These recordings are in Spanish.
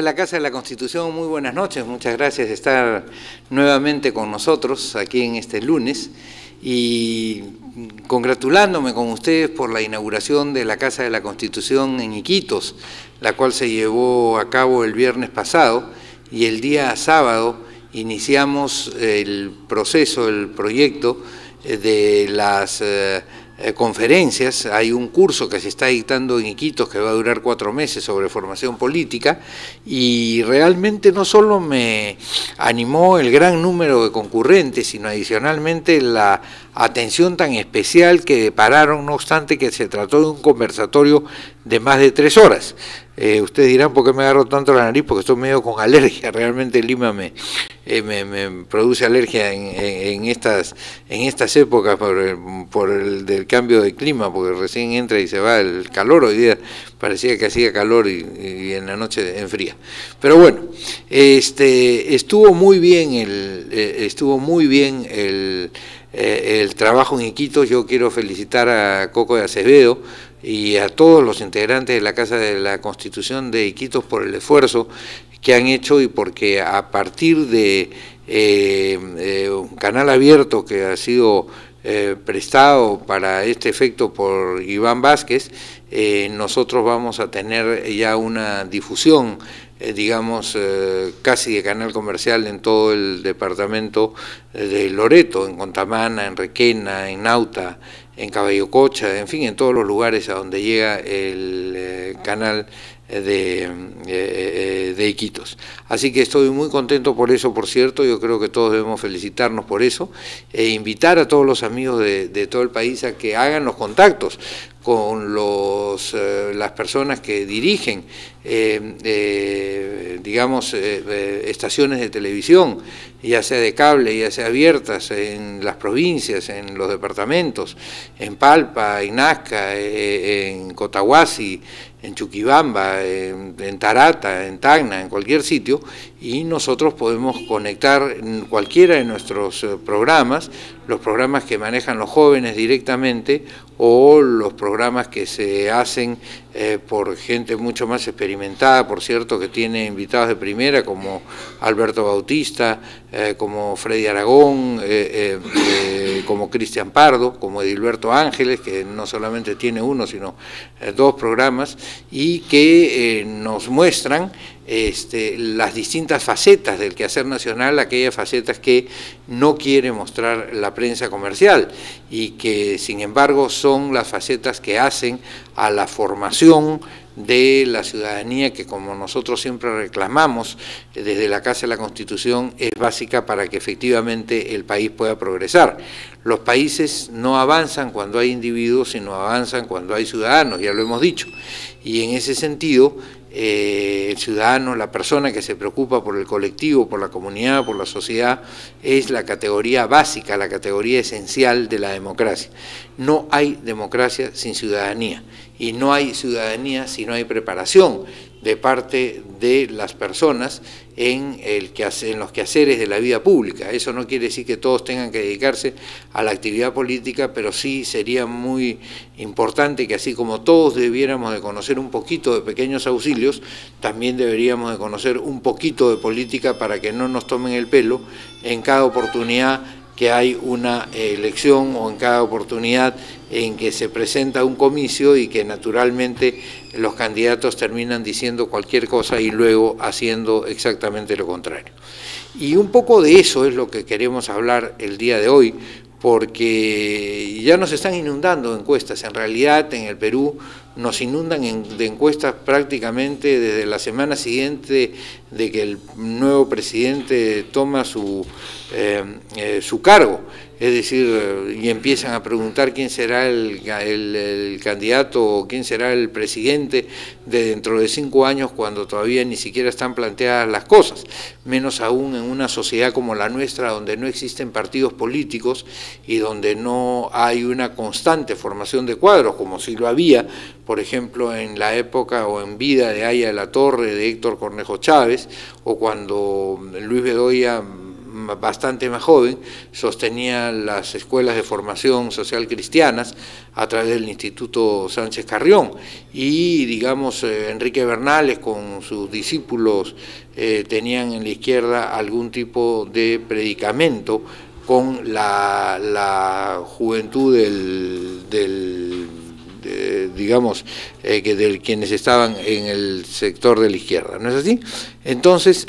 la Casa de la Constitución, muy buenas noches, muchas gracias de estar nuevamente con nosotros aquí en este lunes y congratulándome con ustedes por la inauguración de la Casa de la Constitución en Iquitos, la cual se llevó a cabo el viernes pasado y el día sábado iniciamos el proceso, el proyecto de las conferencias. Hay un curso que se está dictando en Iquitos que va a durar 4 meses sobre formación política y realmente no solo me animó el gran número de concurrentes, sino adicionalmente la atención tan especial que depararon, no obstante que se trató de un conversatorio de más de 3 horas. Ustedes dirán, ¿por qué me agarro tanto la nariz? Porque estoy medio con alergia. Realmente Lima me produce alergia en estas épocas por el del cambio de clima, porque recién entra y se va el calor. Hoy día parecía que hacía calor y en la noche enfría. Pero bueno, estuvo muy bien el trabajo en Iquitos. Yo quiero felicitar a Coco de Acevedo y a todos los integrantes de la Casa de la Constitución de Iquitos por el esfuerzo que han hecho y porque a partir de un canal abierto que ha sido prestado para este efecto por Iván Vázquez, nosotros vamos a tener ya una difusión, digamos, casi de canal comercial en todo el departamento de Loreto, en Contamana, en Requena, en Nauta, en Caballococha, en fin, en todos los lugares a donde llega el canal de Iquitos. Así que estoy muy contento por eso, por cierto. Yo creo que todos debemos felicitarnos por eso e invitar a todos los amigos de todo el país a que hagan los contactos con las personas que dirigen, digamos, estaciones de televisión, ya sea de cable, ya sea abiertas en las provincias, en los departamentos, en Palpa, en Nazca, en Cotahuasi, en Chuquibamba, en Tarata, en Tacna, en cualquier sitio, y nosotros podemos conectar en cualquiera de nuestros programas, los programas que manejan los jóvenes directamente o los programas que se hacen por gente mucho más experimentada, por cierto, que tiene invitados de primera como Alberto Bautista, como Freddy Aragón, como Cristian Pardo, como Edilberto Ángeles, que no solamente tiene uno, sino 2 programas, y que nos muestran las distintas facetas del quehacer nacional, aquellas facetas que no quiere mostrar la prensa comercial y que sin embargo son las facetas que hacen a la formación de la ciudadanía, que como nosotros siempre reclamamos desde la Casa de la Constitución es básica para que efectivamente el país pueda progresar. Los países no avanzan cuando hay individuos, sino avanzan cuando hay ciudadanos, ya lo hemos dicho, y en ese sentido el ciudadano, la persona que se preocupa por el colectivo, por la comunidad, por la sociedad, es la categoría básica, la categoría esencial de la democracia. No hay democracia sin ciudadanía y no hay ciudadanía si no hay preparación de parte de las personas en los quehaceres de la vida pública. Eso no quiere decir que todos tengan que dedicarse a la actividad política, pero sí sería muy importante que así como todos debiéramos de conocer un poquito de pequeños auxilios, también deberíamos de conocer un poquito de política para que no nos tomen el pelo en cada oportunidad que hay una elección o en cada oportunidad en que se presenta un comicio y que naturalmente los candidatos terminan diciendo cualquier cosa y luego haciendo exactamente lo contrario. Y un poco de eso es lo que queremos hablar el día de hoy, porque ya nos están inundando encuestas. En realidad en el Perú nos inundan de encuestas prácticamente desde la semana siguiente de que el nuevo presidente toma su cargo. Es decir, y empiezan a preguntar quién será el candidato o quién será el presidente de dentro de 5 años, cuando todavía ni siquiera están planteadas las cosas, menos aún en una sociedad como la nuestra, donde no existen partidos políticos y donde no hay una constante formación de cuadros, como si lo había, por ejemplo, en la época o en vida de Aya de la Torre, de Héctor Cornejo Chávez, o cuando Luis Bedoya bastante más joven, sostenía las escuelas de formación social cristianas a través del Instituto Sánchez Carrión, y digamos Enrique Bernales con sus discípulos tenían en la izquierda algún tipo de predicamento con la juventud digamos, de quienes estaban en el sector de la izquierda, ¿no es así? Entonces,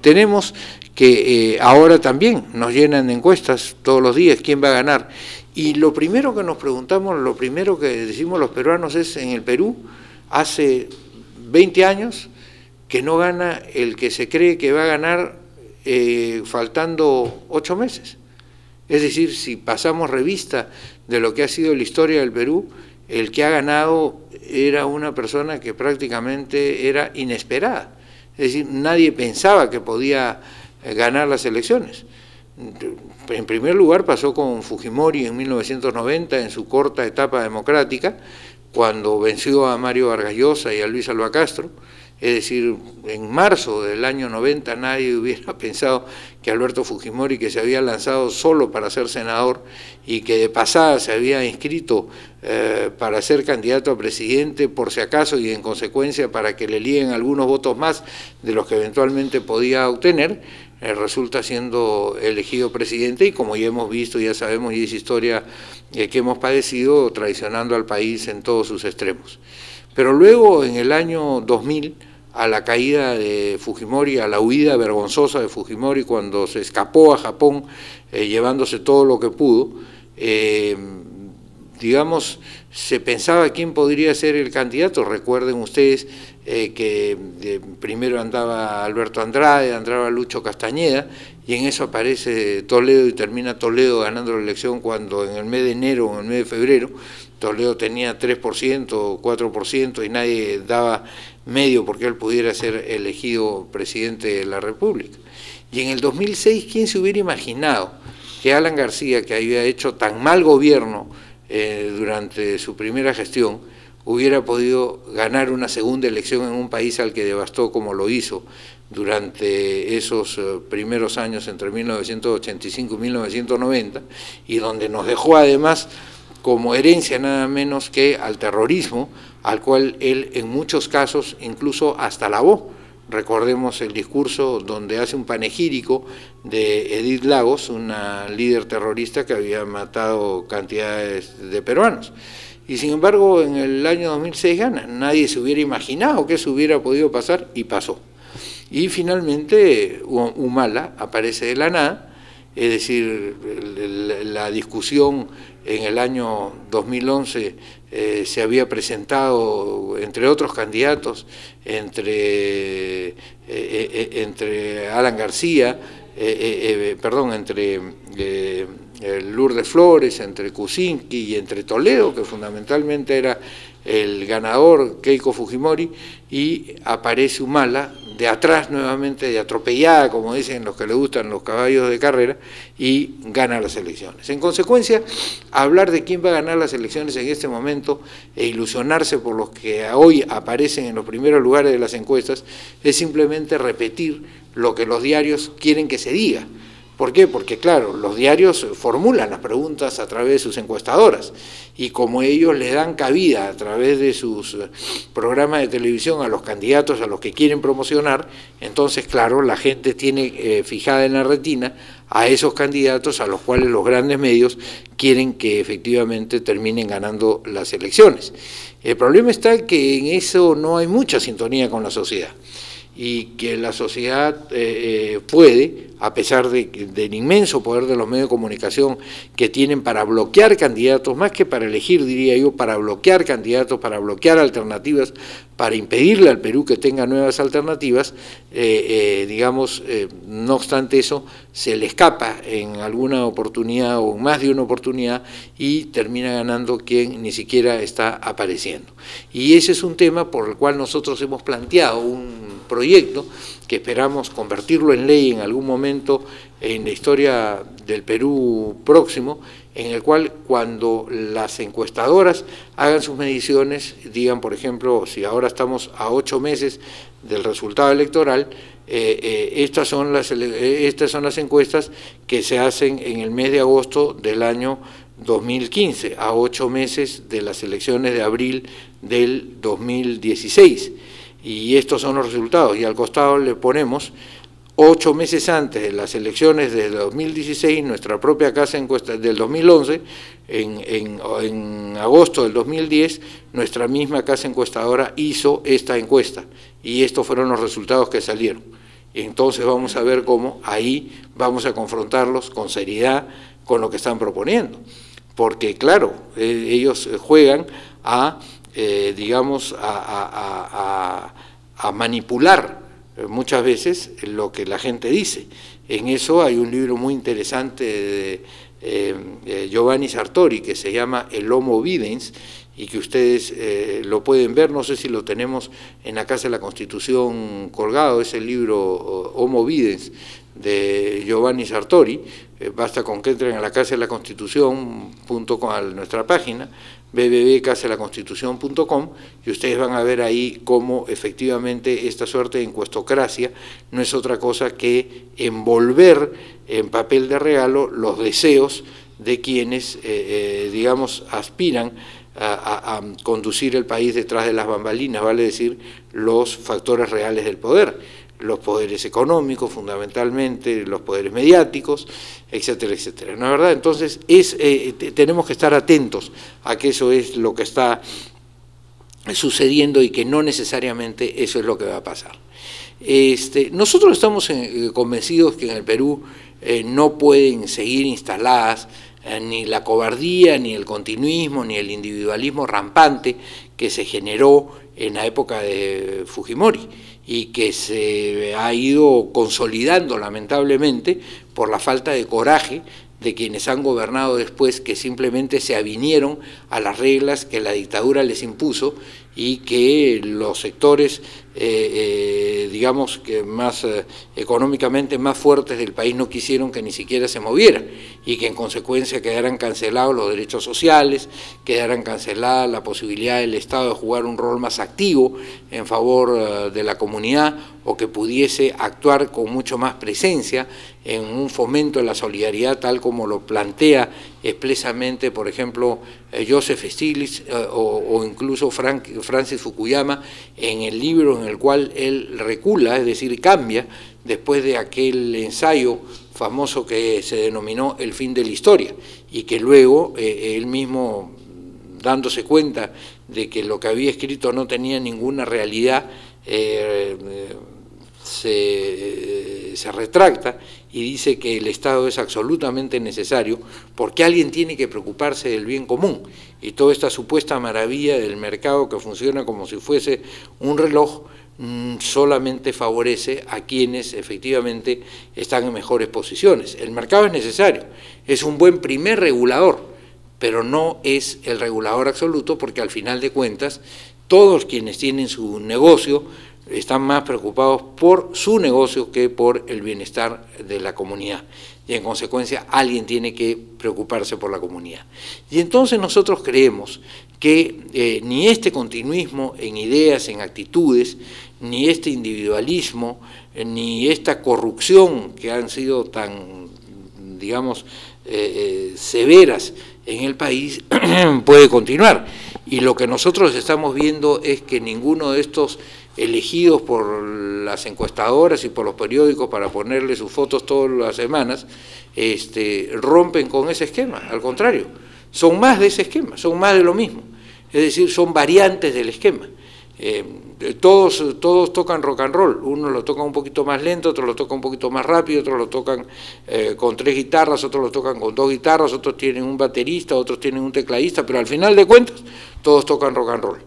tenemos que ahora también nos llenan de encuestas todos los días, ¿quién va a ganar? Y lo primero que nos preguntamos, lo primero que decimos los peruanos es, en el Perú, hace 20 años, que no gana el que se cree que va a ganar faltando 8 meses. Es decir, si pasamos revista de lo que ha sido la historia del Perú, el que ha ganado era una persona que prácticamente era inesperada. Es decir, nadie pensaba que podía ganar las elecciones. En primer lugar pasó con Fujimori en 1990, en su corta etapa democrática, cuando venció a Mario Vargas Llosa y a Luis Alva Castro. Es decir, en marzo del año 90 nadie hubiera pensado que Alberto Fujimori, que se había lanzado solo para ser senador y que de pasada se había inscrito para ser candidato a presidente por si acaso y en consecuencia para que le líen algunos votos más de los que eventualmente podía obtener, resulta siendo elegido presidente, y como ya hemos visto, ya sabemos, y es historia que hemos padecido, traicionando al país en todos sus extremos. Pero luego, en el año 2000, a la caída de Fujimori, a la huida vergonzosa de Fujimori cuando se escapó a Japón llevándose todo lo que pudo, digamos, se pensaba quién podría ser el candidato. Recuerden ustedes que primero andaba Alberto Andrade, andaba Lucho Castañeda, y en eso aparece Toledo y termina Toledo ganando la elección cuando en el mes de enero o en el mes de febrero Toledo tenía 3% o 4% y nadie daba medio porque él pudiera ser elegido presidente de la República. Y en el 2006, ¿quién se hubiera imaginado que Alan García, que había hecho tan mal gobierno durante su primera gestión, hubiera podido ganar una segunda elección en un país al que devastó como lo hizo durante esos primeros años entre 1985 y 1990, y donde nos dejó además como herencia nada menos que al terrorismo, al cual él en muchos casos incluso hasta alabó. Recordemos el discurso donde hace un panegírico de Edith Lagos, una líder terrorista que había matado cantidades de peruanos. Y sin embargo, en el año 2006 gana. Nadie se hubiera imaginado que eso hubiera podido pasar, y pasó. Y finalmente Humala aparece de la nada. Es decir, la discusión en el año 2011 se había presentado, entre otros candidatos, entre Alan García, entre Lourdes Flores, entre Kuczynski y entre Toledo, que fundamentalmente era el ganador, Keiko Fujimori, y aparece Humala de atrás nuevamente, de atropellada, como dicen los que le gustan los caballos de carrera, y gana las elecciones. En consecuencia, hablar de quién va a ganar las elecciones en este momento e ilusionarse por los que hoy aparecen en los primeros lugares de las encuestas es simplemente repetir lo que los diarios quieren que se diga. ¿Por qué? Porque claro, los diarios formulan las preguntas a través de sus encuestadoras, y como ellos le dan cabida a través de sus programas de televisión a los candidatos a los que quieren promocionar, entonces claro, la gente tiene fijada en la retina a esos candidatos a los cuales los grandes medios quieren que efectivamente terminen ganando las elecciones. El problema está que en eso no hay mucha sintonía con la sociedad, y que la sociedad puede, a pesar del inmenso poder de los medios de comunicación que tienen para bloquear candidatos, más que para elegir, diría yo, para bloquear candidatos, para bloquear alternativas, para impedirle al Perú que tenga nuevas alternativas, no obstante eso, se le escapa en alguna oportunidad o en más de una oportunidad y termina ganando quien ni siquiera está apareciendo. Y ese es un tema por el cual nosotros hemos planteado un proyecto que esperamos convertirlo en ley en algún momento en la historia del Perú próximo, en el cual cuando las encuestadoras hagan sus mediciones, digan, por ejemplo, si ahora estamos a 8 meses del resultado electoral, estas son las encuestas que se hacen en el mes de agosto del año 2015, a 8 meses de las elecciones de abril del 2016. Y estos son los resultados, y al costado le ponemos 8 meses antes de las elecciones de 2016, nuestra propia casa encuesta del 2011, en agosto del 2010, nuestra misma casa encuestadora hizo esta encuesta, y estos fueron los resultados que salieron. Entonces vamos a ver cómo ahí vamos a confrontarlos con seriedad con lo que están proponiendo, porque claro, ellos juegan a, digamos, a manipular muchas veces lo que la gente dice. En eso hay un libro muy interesante de Giovanni Sartori que se llama El Homo Videns, y que ustedes lo pueden ver, no sé si lo tenemos en la Casa de la Constitución colgado, es el libro Homo Videns de Giovanni Sartori. Basta con que entren a la Casa de la Constitución.com, a nuestra página www.casadelaconstitucion.com, y ustedes van a ver ahí cómo efectivamente esta suerte de encuestocracia no es otra cosa que envolver en papel de regalo los deseos de quienes, digamos, aspiran a conducir el país detrás de las bambalinas, vale decir, los factores reales del poder, los poderes económicos fundamentalmente, los poderes mediáticos, etcétera, etcétera. ¿No es verdad? Entonces tenemos que estar atentos a que eso es lo que está sucediendo y que no necesariamente eso es lo que va a pasar. Nosotros estamos convencidos que en el Perú no pueden seguir instaladas ni la cobardía, ni el continuismo, ni el individualismo rampante que se generó en la época de Fujimori y que se ha ido consolidando lamentablemente por la falta de coraje de quienes han gobernado después, que simplemente se avinieron a las reglas que la dictadura les impuso y que los sectores, digamos, que más económicamente más fuertes del país no quisieron que ni siquiera se moviera, y que en consecuencia quedaran cancelados los derechos sociales, quedaran cancelada la posibilidad del Estado de jugar un rol más activo en favor de la comunidad, o que pudiese actuar con mucho más presencia en un fomento de la solidaridad, tal como lo plantea expresamente, por ejemplo, Joseph Stiglitz o incluso Francis Fukuyama, en el libro en el cual él recula, es decir, cambia, después de aquel ensayo famoso que se denominó El fin de la historia, y que luego él mismo, dándose cuenta de que lo que había escrito no tenía ninguna realidad, se retracta y dice que el Estado es absolutamente necesario porque alguien tiene que preocuparse del bien común, y toda esta supuesta maravilla del mercado que funciona como si fuese un reloj solamente favorece a quienes efectivamente están en mejores posiciones. El mercado es necesario, es un buen primer regulador, pero no es el regulador absoluto, porque al final de cuentas todos quienes tienen su negocio están más preocupados por su negocio que por el bienestar de la comunidad, y en consecuencia alguien tiene que preocuparse por la comunidad. Y entonces nosotros creemos que ni este continuismo en ideas, en actitudes, ni este individualismo, ni esta corrupción que han sido tan, digamos, severas en el país puede continuar. Y lo que nosotros estamos viendo es que ninguno de estos elegidos por las encuestadoras y por los periódicos para ponerle sus fotos todas las semanas, rompen con ese esquema. Al contrario, son más de ese esquema, son más de lo mismo, es decir, son variantes del esquema. Todos tocan rock and roll, uno lo toca un poquito más lento, otro lo toca un poquito más rápido, otros lo tocan con 3 guitarras, otros lo tocan con 2 guitarras, otros tienen un baterista, otros tienen un tecladista, pero al final de cuentas todos tocan rock and roll.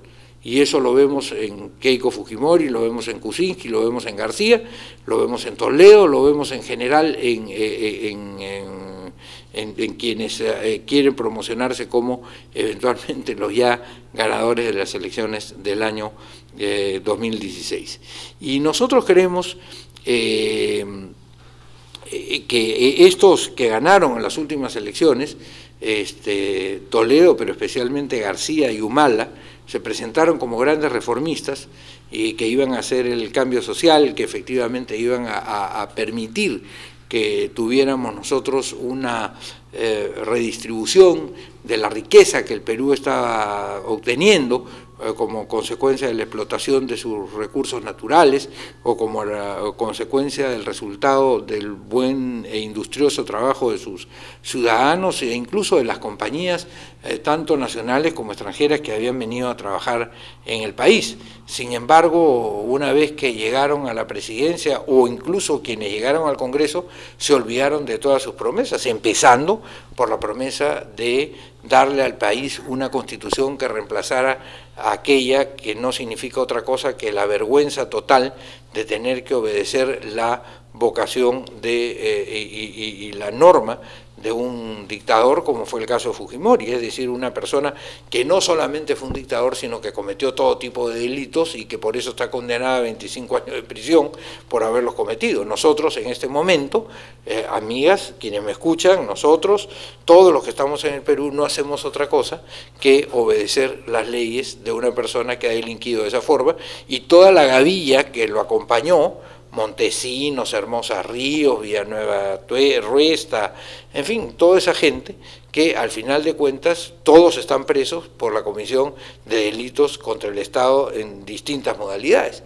Y eso lo vemos en Keiko Fujimori, lo vemos en Kuczynski, lo vemos en García, lo vemos en Toledo, lo vemos en general en quienes quieren promocionarse como eventualmente los ya ganadores de las elecciones del año 2016. Y nosotros creemos que estos que ganaron en las últimas elecciones, Toledo, pero especialmente García y Humala, se presentaron como grandes reformistas, y que iban a hacer el cambio social, que efectivamente iban a permitir que tuviéramos nosotros una redistribución de la riqueza que el Perú estaba obteniendo como consecuencia de la explotación de sus recursos naturales o como consecuencia del resultado del buen e industrioso trabajo de sus ciudadanos e incluso de las compañías tanto nacionales como extranjeras que habían venido a trabajar en el país. Sin embargo, una vez que llegaron a la presidencia o incluso quienes llegaron al Congreso se olvidaron de todas sus promesas, empezando por la promesa de darle al país una constitución que reemplazara a aquella que no significa otra cosa que la vergüenza total de tener que obedecer la vocación y la norma de un dictador como fue el caso de Fujimori, es decir, una persona que no solamente fue un dictador, sino que cometió todo tipo de delitos y que por eso está condenada a 25 años de prisión por haberlos cometido. Nosotros en este momento, amigas, quienes me escuchan, nosotros, todos los que estamos en el Perú, no hacemos otra cosa que obedecer las leyes de una persona que ha delinquido de esa forma y toda la gavilla que lo acompañó, Montesinos, Hermosa Ríos, Villanueva Ruesta, en fin, toda esa gente que al final de cuentas todos están presos por la comisión de delitos contra el Estado en distintas modalidades.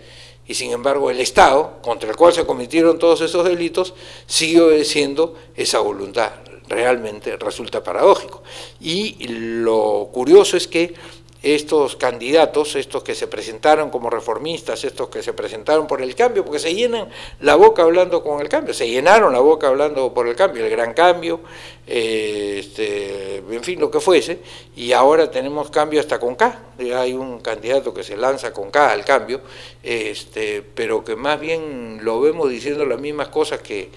Y sin embargo el Estado, contra el cual se cometieron todos esos delitos, sigue obedeciendo esa voluntad. Realmente resulta paradójico. Y lo curioso es que estos candidatos, estos que se presentaron como reformistas, estos que se presentaron por el cambio, porque se llenan la boca hablando con el cambio, se llenaron la boca hablando por el cambio, el gran cambio, en fin, lo que fuese, y ahora tenemos cambio hasta con K, hay un candidato que se lanza con K al cambio, pero que más bien lo vemos diciendo las mismas cosas que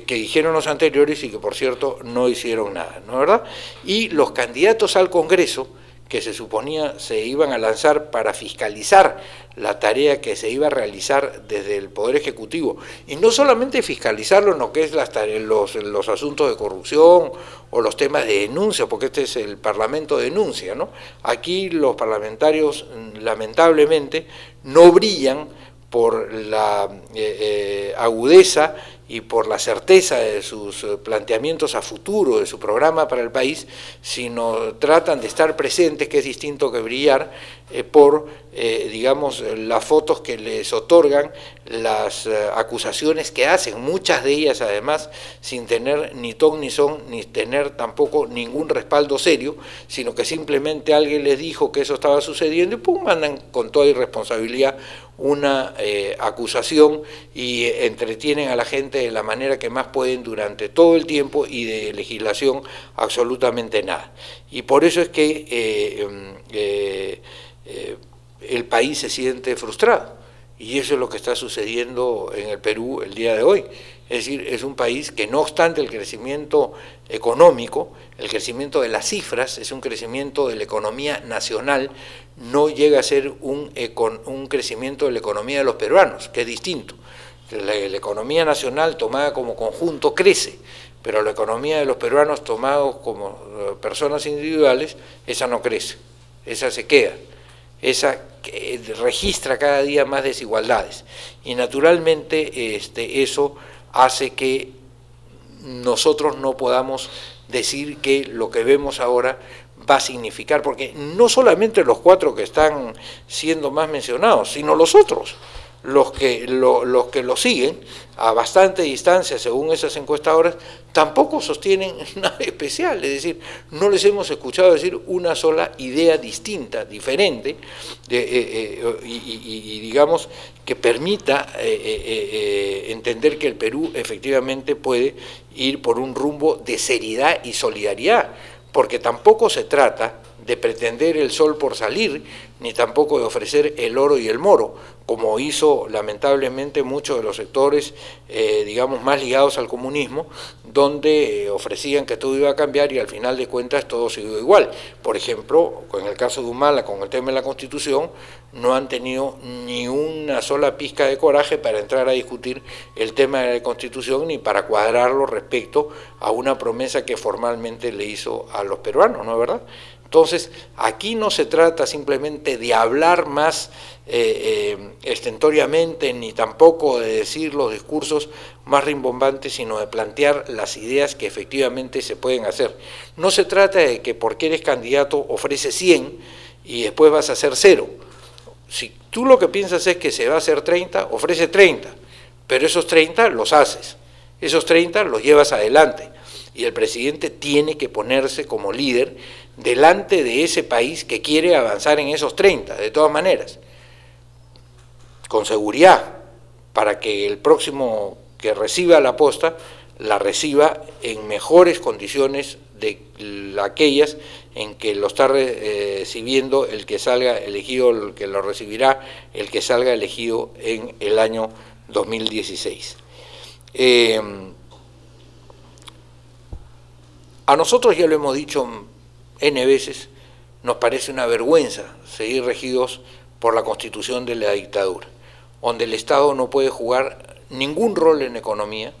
dijeron los anteriores y que por cierto no hicieron nada, ¿no es verdad? Y los candidatos al Congreso, que se suponía se iban a lanzar para fiscalizar la tarea que se iba a realizar desde el Poder Ejecutivo, y no solamente fiscalizarlo en lo que es los asuntos de corrupción o los temas de denuncia, porque este es el Parlamento de denuncia, ¿no? Aquí los parlamentarios lamentablemente no brillan por la agudeza y por la certeza de sus planteamientos a futuro, de su programa para el país, sino tratan de estar presentes, que es distinto que brillar, por, digamos, las fotos que les otorgan, las acusaciones que hacen, muchas de ellas además sin tener ni ton ni son, ni tener tampoco ningún respaldo serio, sino que simplemente alguien les dijo que eso estaba sucediendo y pum, mandan con toda irresponsabilidad una acusación y entretienen a la gente de la manera que más pueden durante todo el tiempo y de legislación absolutamente nada. Y por eso es que el país se siente frustrado y eso es lo que está sucediendo en el Perú el día de hoy. Es decir, es un país que no obstante el crecimiento económico, el crecimiento de las cifras, es un crecimiento de la economía nacional, no llega a ser un crecimiento de la economía de los peruanos, que es distinto. La economía nacional tomada como conjunto crece, pero la economía de los peruanos tomados como personas individuales, esa no crece, esa se queda, esa registra cada día más desigualdades. Y naturalmente eso hace que nosotros no podamos decir que lo que vemos ahora va a significar, porque no solamente los cuatro que están siendo más mencionados, sino los otros, los que lo siguen a bastante distancia según esas encuestadoras, tampoco sostienen nada especial, es decir, no les hemos escuchado decir una sola idea distinta, diferente, y digamos que permita entender que el Perú efectivamente puede ir por un rumbo de seriedad y solidaridad, porque tampoco se trata de pretender el sol por salir, ni tampoco de ofrecer el oro y el moro, como hizo lamentablemente muchos de los sectores, digamos, más ligados al comunismo, donde ofrecían que todo iba a cambiar y al final de cuentas todo siguió igual. Por ejemplo, en el caso de Humala, con el tema de la Constitución, no han tenido ni una sola pizca de coraje para entrar a discutir el tema de la Constitución ni para cuadrarlo respecto a una promesa que formalmente le hizo a los peruanos, ¿no es verdad? Entonces, aquí no se trata simplemente de hablar más estentóreamente, ni tampoco de decir los discursos más rimbombantes, sino de plantear las ideas que efectivamente se pueden hacer. No se trata de que porque eres candidato ofreces 100 y después vas a hacer 0. Si tú lo que piensas es que se va a hacer 30, ofrece 30, pero esos 30 los haces, esos 30 los llevas adelante. Y el presidente tiene que ponerse como líder delante de ese país que quiere avanzar en esos 30, de todas maneras, con seguridad, para que el próximo que reciba la posta, la reciba en mejores condiciones de aquellas en que lo está recibiendo el que salga elegido, el que lo recibirá, el que salga elegido en el año 2016. A nosotros, ya lo hemos dicho N veces, nos parece una vergüenza seguir regidos por la Constitución de la dictadura, donde el Estado no puede jugar ningún rol en economía,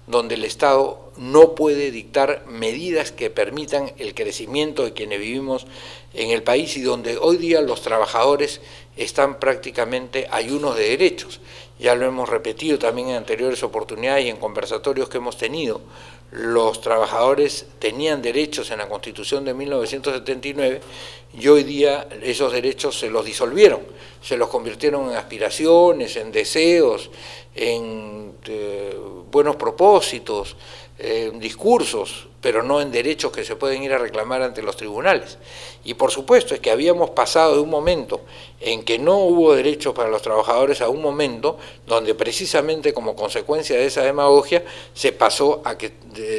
donde el Estado no puede dictar medidas que permitan el crecimiento de quienes vivimos en el país y donde hoy día los trabajadores están prácticamente ayunos de derechos. Ya lo hemos repetido también en anteriores oportunidades y en conversatorios que hemos tenido. Los trabajadores tenían derechos en la Constitución de 1979 y hoy día esos derechos se los disolvieron, se los convirtieron en aspiraciones, en deseos, en buenos propósitos, en discursos, pero no en derechos que se pueden ir a reclamar ante los tribunales. Y por supuesto es que habíamos pasado de un momento en que no hubo derechos para los trabajadores a un momento donde precisamente como consecuencia de esa demagogia se pasó a que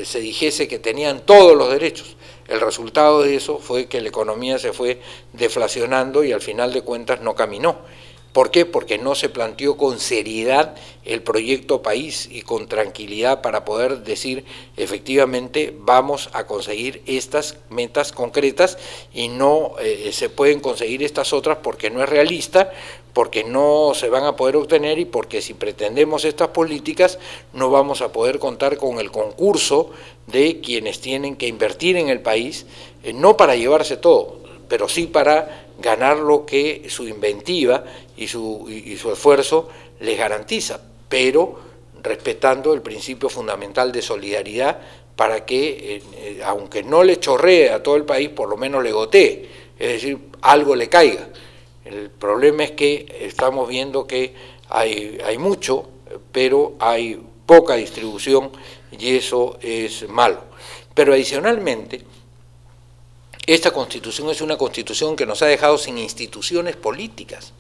se dijese que tenían todos los derechos. El resultado de eso fue que la economía se fue deflacionando y al final de cuentas no caminó. ¿Por qué? Porque no se planteó con seriedad el proyecto país y con tranquilidad para poder decir efectivamente vamos a conseguir estas metas concretas y no se pueden conseguir estas otras porque no es realista, porque no se van a poder obtener y porque si pretendemos estas políticas no vamos a poder contar con el concurso de quienes tienen que invertir en el país, no para llevarse todo, pero sí para ganar lo que su inventiva y su esfuerzo les garantiza, pero respetando el principio fundamental de solidaridad para que, aunque no le chorree a todo el país, por lo menos le gotee, es decir, algo le caiga. El problema es que estamos viendo que hay mucho, pero hay poca distribución y eso es malo. Pero adicionalmente, esta Constitución es una Constitución que nos ha dejado sin instituciones políticas,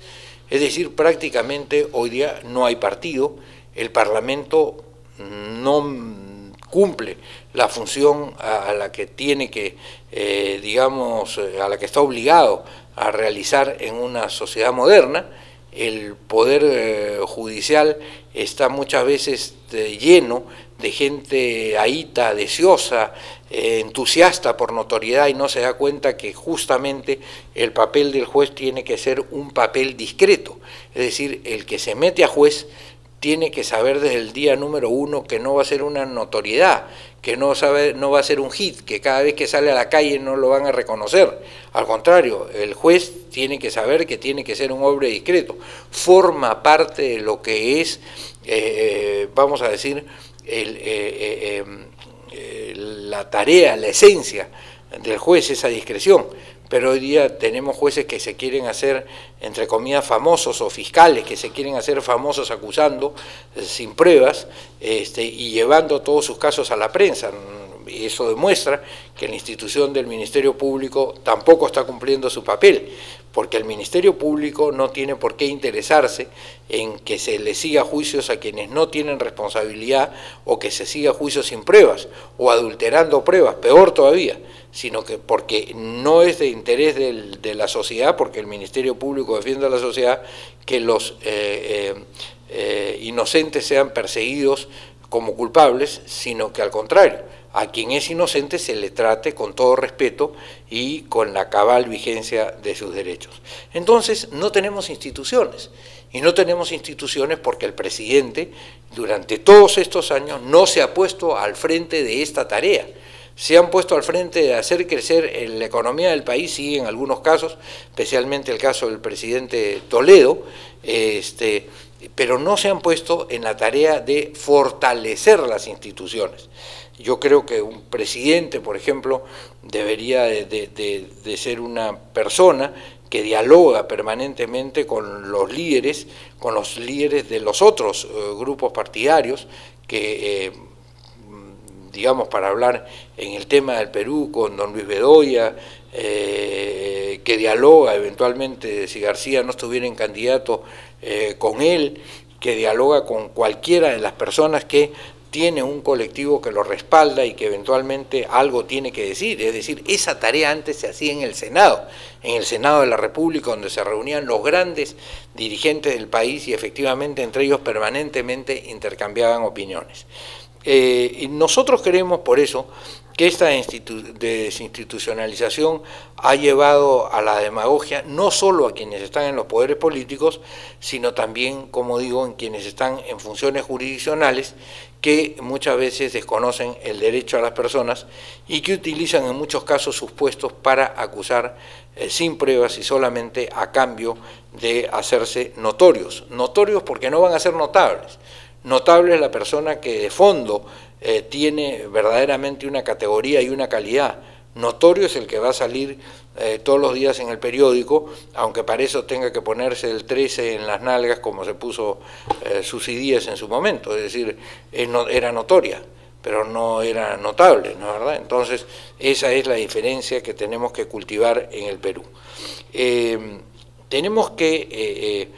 es decir, prácticamente hoy día no hay partido, el Parlamento no cumple la función a la que tiene que, a la que está obligado a realizar en una sociedad moderna. El Poder Judicial está muchas veces lleno de gente ahíta, deseosa, entusiasta por notoriedad y no se da cuenta que justamente el papel del juez tiene que ser un papel discreto, es decir, el que se mete a juez tiene que saber desde el día número 1 que no va a ser una notoriedad, que no va a ser un hit, que cada vez que sale a la calle no lo van a reconocer. Al contrario, el juez tiene que saber que tiene que ser un hombre discreto. Forma parte de lo que es, vamos a decir, la tarea, la esencia del juez, esa discreción. Pero hoy día tenemos jueces que se quieren hacer, entre comillas, famosos, o fiscales que se quieren hacer famosos acusando sin pruebas y llevando todos sus casos a la prensa. Y eso demuestra que la institución del Ministerio Público tampoco está cumpliendo su papel, porque el Ministerio Público no tiene por qué interesarse en que se le siga juicios a quienes no tienen responsabilidad o que se siga juicios sin pruebas o adulterando pruebas, peor todavía, sino que porque no es de interés de la sociedad, porque el Ministerio Público defiende a la sociedad, que los inocentes sean perseguidos como culpables, sino que al contrario, a quien es inocente se le trate con todo respeto y con la cabal vigencia de sus derechos. Entonces no tenemos instituciones, y no tenemos instituciones porque el presidente durante todos estos años no se ha puesto al frente de esta tarea, se han puesto al frente de hacer crecer la economía del país, sí, en algunos casos, especialmente el caso del presidente Toledo, pero no se han puesto en la tarea de fortalecer las instituciones. Yo creo que un presidente, por ejemplo, debería de ser una persona que dialoga permanentemente con los líderes de los otros grupos partidarios, que, digamos, para hablar en el tema del Perú con don Luis Bedoya, que dialoga eventualmente, si García no estuviera en candidato, con él, que dialoga con cualquiera de las personas que tiene un colectivo que lo respalda y que eventualmente algo tiene que decir. Es decir, esa tarea antes se hacía en el Senado de la República, donde se reunían los grandes dirigentes del país y efectivamente entre ellos permanentemente intercambiaban opiniones. Y nosotros creemos por eso que esta desinstitucionalización ha llevado a la demagogia no solo a quienes están en los poderes políticos, sino también, como digo, en quienes están en funciones jurisdiccionales, que muchas veces desconocen el derecho a las personas y que utilizan en muchos casos sus puestos para acusar sin pruebas y solamente a cambio de hacerse notorios. Notorios porque no van a ser notables. Notable es la persona que de fondo tiene verdaderamente una categoría y una calidad. Notorio es el que va a salir todos los días en el periódico, aunque para eso tenga que ponerse el 13 en las nalgas como se puso Susy Díaz en su momento, es decir, era notoria, pero no era notable, ¿no es verdad? Entonces, esa es la diferencia que tenemos que cultivar en el Perú. Tenemos que,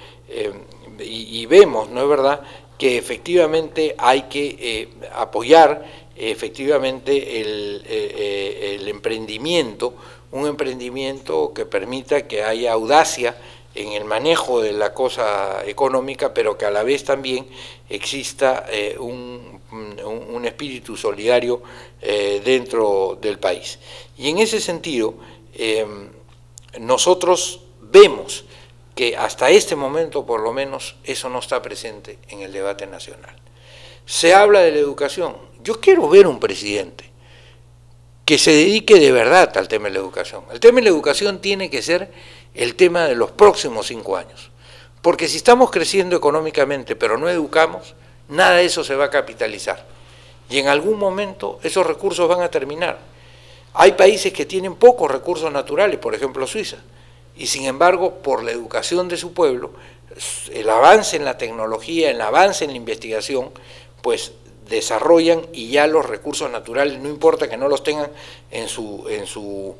y vemos, ¿no es verdad?, que efectivamente hay que apoyar efectivamente el emprendimiento, un emprendimiento que permita que haya audacia en el manejo de la cosa económica, pero que a la vez también exista un espíritu solidario dentro del país. Y en ese sentido, nosotros vemos que hasta este momento, por lo menos, eso no está presente en el debate nacional. Se habla de la educación. Yo quiero ver un presidente que se dedique de verdad al tema de la educación. El tema de la educación tiene que ser el tema de los próximos 5 años. Porque si estamos creciendo económicamente, pero no educamos, nada de eso se va a capitalizar. Y en algún momento esos recursos van a terminar. Hay países que tienen pocos recursos naturales, por ejemplo Suiza, y sin embargo, por la educación de su pueblo, el avance en la tecnología, el avance en la investigación, pues desarrollan y ya los recursos naturales, no importa que no los tengan en su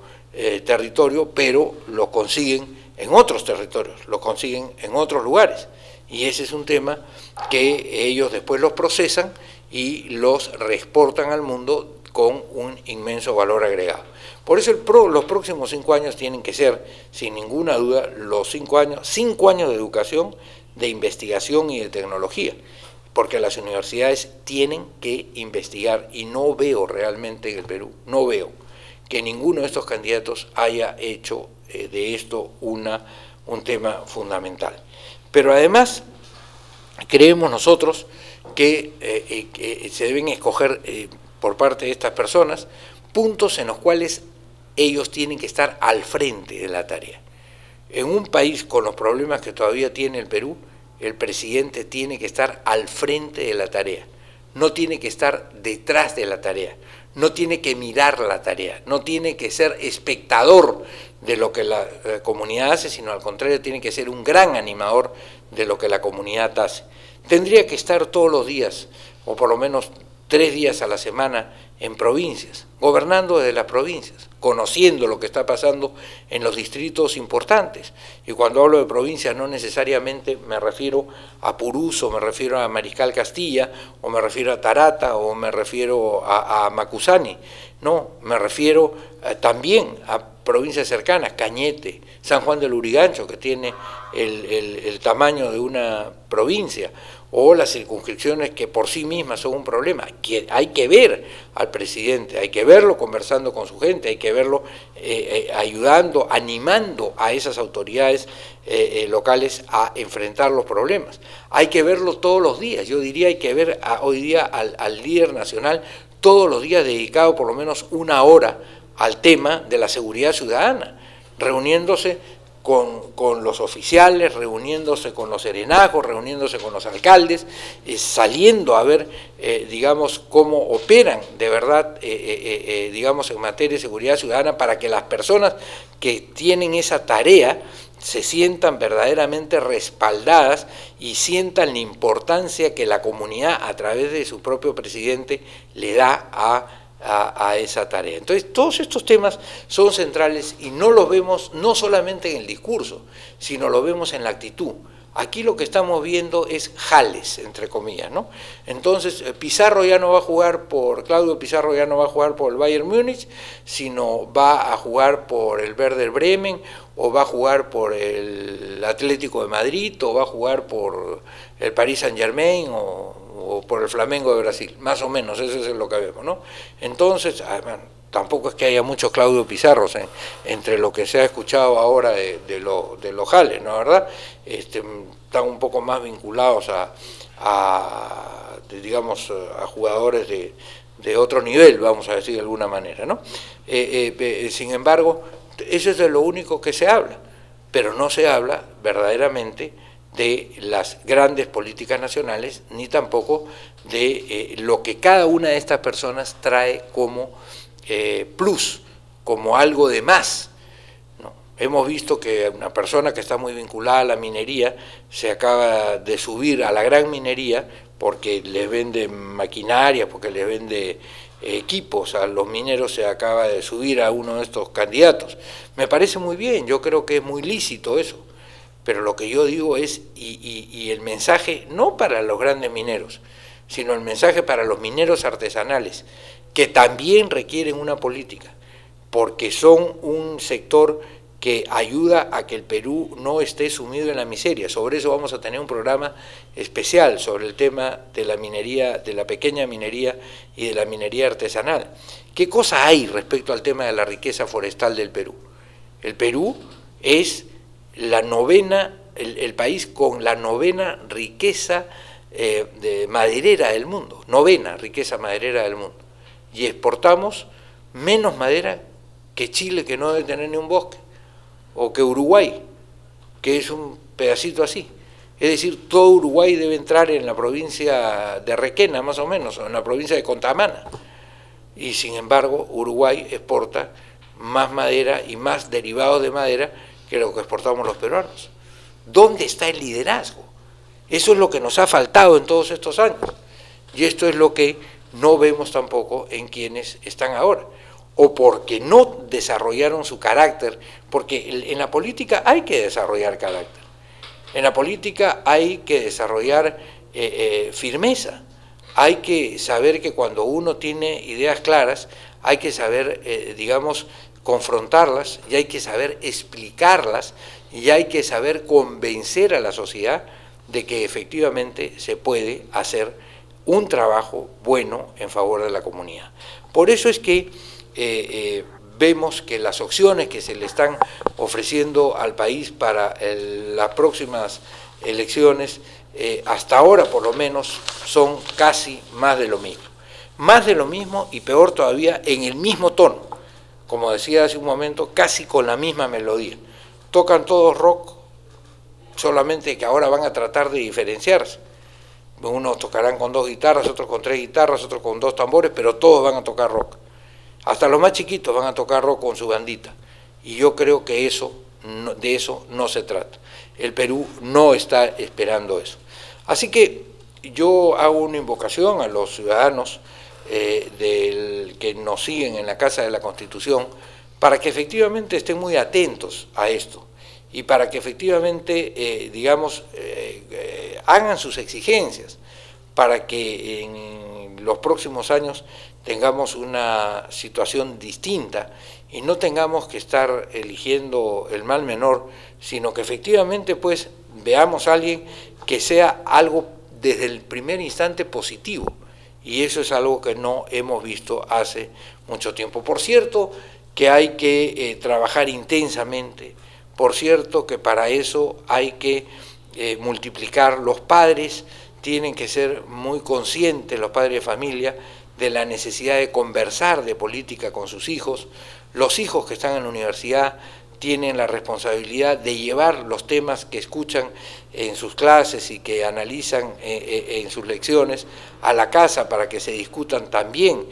territorio, pero los consiguen en otros territorios, los consiguen en otros lugares. Y ese es un tema que ellos después los procesan y los reexportan al mundo con un inmenso valor agregado. Por eso los próximos 5 años tienen que ser, sin ninguna duda, los 5 años de educación, de investigación y de tecnología, porque las universidades tienen que investigar, y no veo realmente en el Perú, no veo que ninguno de estos candidatos haya hecho de esto un tema fundamental. Pero además, creemos nosotros que se deben escoger por parte de estas personas puntos en los cuales ellos tienen que estar al frente de la tarea. En un país con los problemas que todavía tiene el Perú, el presidente tiene que estar al frente de la tarea, no tiene que estar detrás de la tarea, no tiene que mirar la tarea, no tiene que ser espectador de lo que la comunidad hace, sino al contrario tiene que ser un gran animador de lo que la comunidad hace. Tendría que estar todos los días, o por lo menos 3 días a la semana, en provincias, gobernando desde las provincias, conociendo lo que está pasando en los distritos importantes. Y cuando hablo de provincias no necesariamente me refiero a Purús, o me refiero a Mariscal Castilla, o me refiero a Tarata, o me refiero a Macusani. No, me refiero también a provincias cercanas, Cañete, San Juan del Lurigancho, que tiene el tamaño de una provincia, o las circunscripciones que por sí mismas son un problema. Hay que ver al presidente, hay que verlo conversando con su gente, hay que verlo ayudando, animando a esas autoridades locales a enfrentar los problemas. Hay que verlo todos los días. Yo diría hay que ver hoy día al líder nacional todos los días dedicado por lo menos una hora al tema de la seguridad ciudadana, reuniéndose con los oficiales, reuniéndose con los serenazgos, reuniéndose con los alcaldes, saliendo a ver, digamos, cómo operan de verdad, digamos, en materia de seguridad ciudadana, para que las personas que tienen esa tarea se sientan verdaderamente respaldadas y sientan la importancia que la comunidad, a través de su propio presidente, le da a esa tarea. Entonces, todos estos temas son centrales y no los vemos no solamente en el discurso, sino lo vemos en la actitud. Aquí lo que estamos viendo es jales, entre comillas, ¿no? Entonces, Pizarro ya no va a jugar Claudio Pizarro ya no va a jugar por el Bayern Múnich, sino va a jugar por el Werder Bremen, o va a jugar por el Atlético de Madrid, o va a jugar por el Paris Saint-Germain, o por el Flamengo de Brasil, más o menos, eso es lo que vemos, ¿no? Entonces, tampoco es que haya muchos Claudio Pizarros entre lo que se ha escuchado ahora de los jales, ¿no? ¿Verdad? Están un poco más vinculados digamos, a jugadores de otro nivel, vamos a decir de alguna manera, ¿no? Sin embargo, eso es de lo único que se habla, pero no se habla verdaderamente de las grandes políticas nacionales, ni tampoco de lo que cada una de estas personas trae como plus, como algo de más, ¿no? Hemos visto que una persona que está muy vinculada a la minería se acaba de subir a la gran minería porque les vende maquinaria, porque les vende equipos a los mineros, se acaba de subir a uno de estos candidatos. Me parece muy bien, yo creo que es muy lícito eso, pero lo que yo digo es, y el mensaje no para los grandes mineros, sino el mensaje para los mineros artesanales, que también requieren una política, porque son un sector que ayuda a que el Perú no esté sumido en la miseria. Sobre eso vamos a tener un programa especial, sobre el tema de la minería, de la pequeña minería y de la minería artesanal. ¿Qué cosa hay respecto al tema de la riqueza forestal del Perú? El Perú es el país con la novena riqueza maderera del mundo, novena riqueza maderera del mundo, y exportamos menos madera que Chile, que no debe tener ni un bosque, o que Uruguay, que es un pedacito así. Es decir, todo Uruguay debe entrar en la provincia de Requena, más o menos, o en la provincia de Contamana, y sin embargo Uruguay exporta más madera y más derivados de madera que lo que exportamos los peruanos. ¿Dónde está el liderazgo? Eso es lo que nos ha faltado en todos estos años, y esto es lo que no vemos tampoco en quienes están ahora, o porque no desarrollaron su carácter, porque en la política hay que desarrollar carácter, en la política hay que desarrollar firmeza, hay que saber que cuando uno tiene ideas claras, hay que saber, digamos, confrontarlas, y hay que saber explicarlas, y hay que saber convencer a la sociedad de que efectivamente se puede hacer un trabajo bueno en favor de la comunidad. Por eso es que vemos que las opciones que se le están ofreciendo al país para las próximas elecciones, hasta ahora por lo menos, son casi más de lo mismo. Más de lo mismo y peor todavía en el mismo tono, como decía hace un momento, casi con la misma melodía. Tocan todos rock, solamente que ahora van a tratar de diferenciarse. Unos tocarán con 2 guitarras, otros con 3 guitarras, otros con 2 tambores, pero todos van a tocar rock. Hasta los más chiquitos van a tocar rock con su bandita. Y yo creo que de eso no se trata. El Perú no está esperando eso. Así que yo hago una invocación a los ciudadanos que nos siguen en la Casa de la Constitución para que efectivamente estén muy atentos a esto y para que efectivamente, digamos, hagan sus exigencias para que en los próximos años tengamos una situación distinta y no tengamos que estar eligiendo el mal menor, sino que efectivamente pues veamos a alguien que sea algo desde el primer instante positivo, y eso es algo que no hemos visto hace mucho tiempo. Por cierto que hay que trabajar intensamente, por cierto que para eso hay que multiplicar. Los padres tienen que ser muy conscientes, los padres de familia, de la necesidad de conversar de política con sus hijos. Los hijos que están en la universidad tienen la responsabilidad de llevar los temas que escuchan en sus clases y que analizan en sus lecciones a la casa para que se discutan también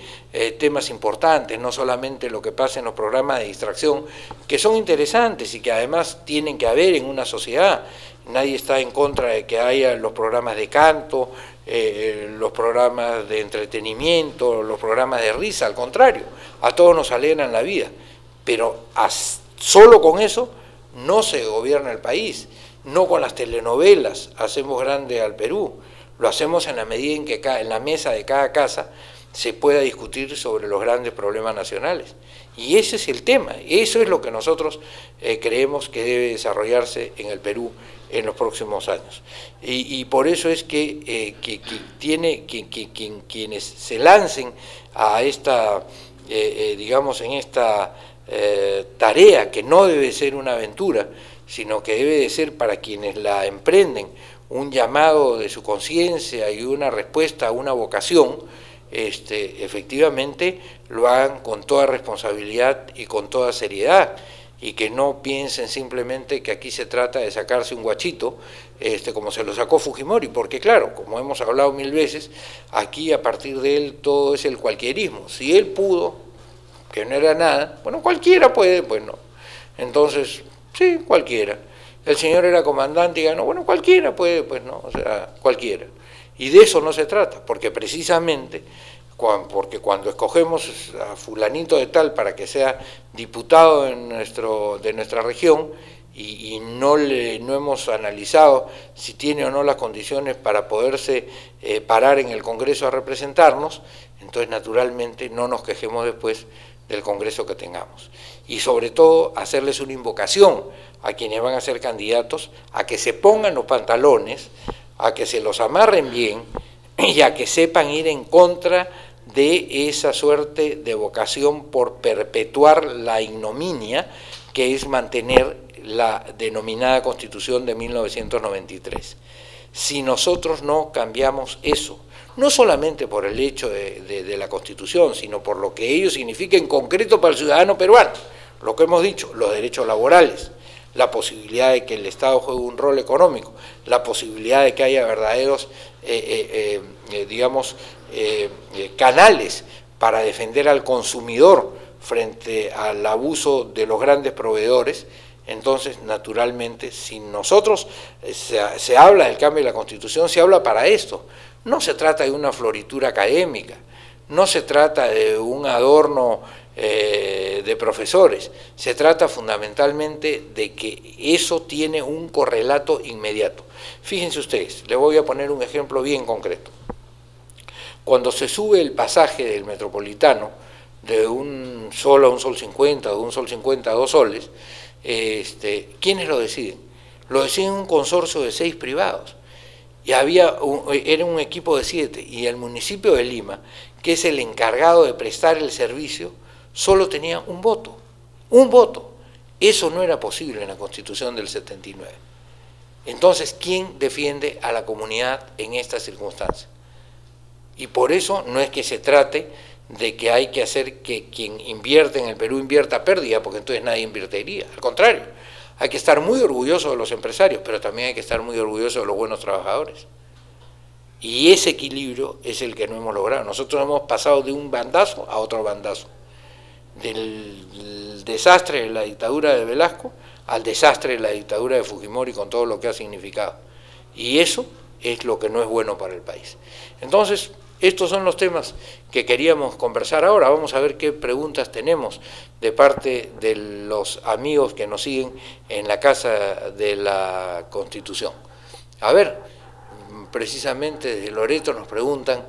temas importantes, no solamente lo que pasa en los programas de distracción, que son interesantes y que además tienen que haber en una sociedad. Nadie está en contra de que haya los programas de canto, los programas de entretenimiento, los programas de risa, al contrario, a todos nos alegran la vida, pero solo con eso no se gobierna el país, no con las telenovelas hacemos grande al Perú, lo hacemos en la medida en que en la mesa de cada casa se pueda discutir sobre los grandes problemas nacionales. Y ese es el tema, eso es lo que nosotros creemos que debe desarrollarse en el Perú en los próximos años. Y por eso es que quienes se lancen a esta, digamos, en esta tarea, que no debe ser una aventura, sino que debe de ser para quienes la emprenden un llamado de su conciencia y una respuesta a una vocación, efectivamente lo hagan con toda responsabilidad y con toda seriedad, y que no piensen simplemente que aquí se trata de sacarse un guachito, como se lo sacó Fujimori, porque claro, como hemos hablado mil veces, aquí a partir de él todo es el cualquierismo. Si él pudo, que no era nada, bueno, cualquiera puede, pues no. Entonces, sí, cualquiera. El señor era comandante y ganó, bueno, cualquiera puede, pues no, o sea, cualquiera. Y de eso no se trata, porque precisamente, porque cuando escogemos a fulanito de tal para que sea diputado de nuestra región y no hemos analizado si tiene o no las condiciones para poderse parar en el Congreso a representarnos, entonces naturalmente no nos quejemos después del Congreso que tengamos. Y sobre todo hacerles una invocación a quienes van a ser candidatos a que se pongan los pantalones, a que se los amarren bien y a que sepan ir en contra de esa suerte de vocación por perpetuar la ignominia que es mantener la denominada Constitución de 1993. Si nosotros no cambiamos eso, no solamente por el hecho de la Constitución, sino por lo que ello significa en concreto para el ciudadano peruano, lo que hemos dicho, los derechos laborales, la posibilidad de que el Estado juegue un rol económico, la posibilidad de que haya verdaderos, canales para defender al consumidor frente al abuso de los grandes proveedores. Entonces, naturalmente, si nosotros se habla del cambio de la Constitución, se habla para esto. No se trata de una floritura académica, no se trata de un adorno de profesores, se trata fundamentalmente de que eso tiene un correlato inmediato. Fíjense ustedes, les voy a poner un ejemplo bien concreto. Cuando se sube el pasaje del Metropolitano de un sol a un sol 50, de un sol 50 a 2 soles, ¿quiénes lo deciden? Lo deciden un consorcio de 6 privados. Y era un equipo de 7, y el municipio de Lima, que es el encargado de prestar el servicio, solo tenía un voto. Un voto. Eso no era posible en la Constitución del 79. Entonces, ¿quién defiende a la comunidad en estas circunstancias? Y por eso no es que se trate de que hay que hacer que quien invierte en el Perú invierta pérdida, porque entonces nadie invertiría. Al contrario, hay que estar muy orgulloso de los empresarios, pero también hay que estar muy orgulloso de los buenos trabajadores. Y ese equilibrio es el que no hemos logrado. Nosotros hemos pasado de un bandazo a otro bandazo. Del desastre de la dictadura de Velasco al desastre de la dictadura de Fujimori con todo lo que ha significado. Y eso es lo que no es bueno para el país. Entonces, estos son los temas que queríamos conversar ahora. Vamos a ver qué preguntas tenemos de parte de los amigos que nos siguen en la Casa de la Constitución. A ver, precisamente desde Loreto nos preguntan,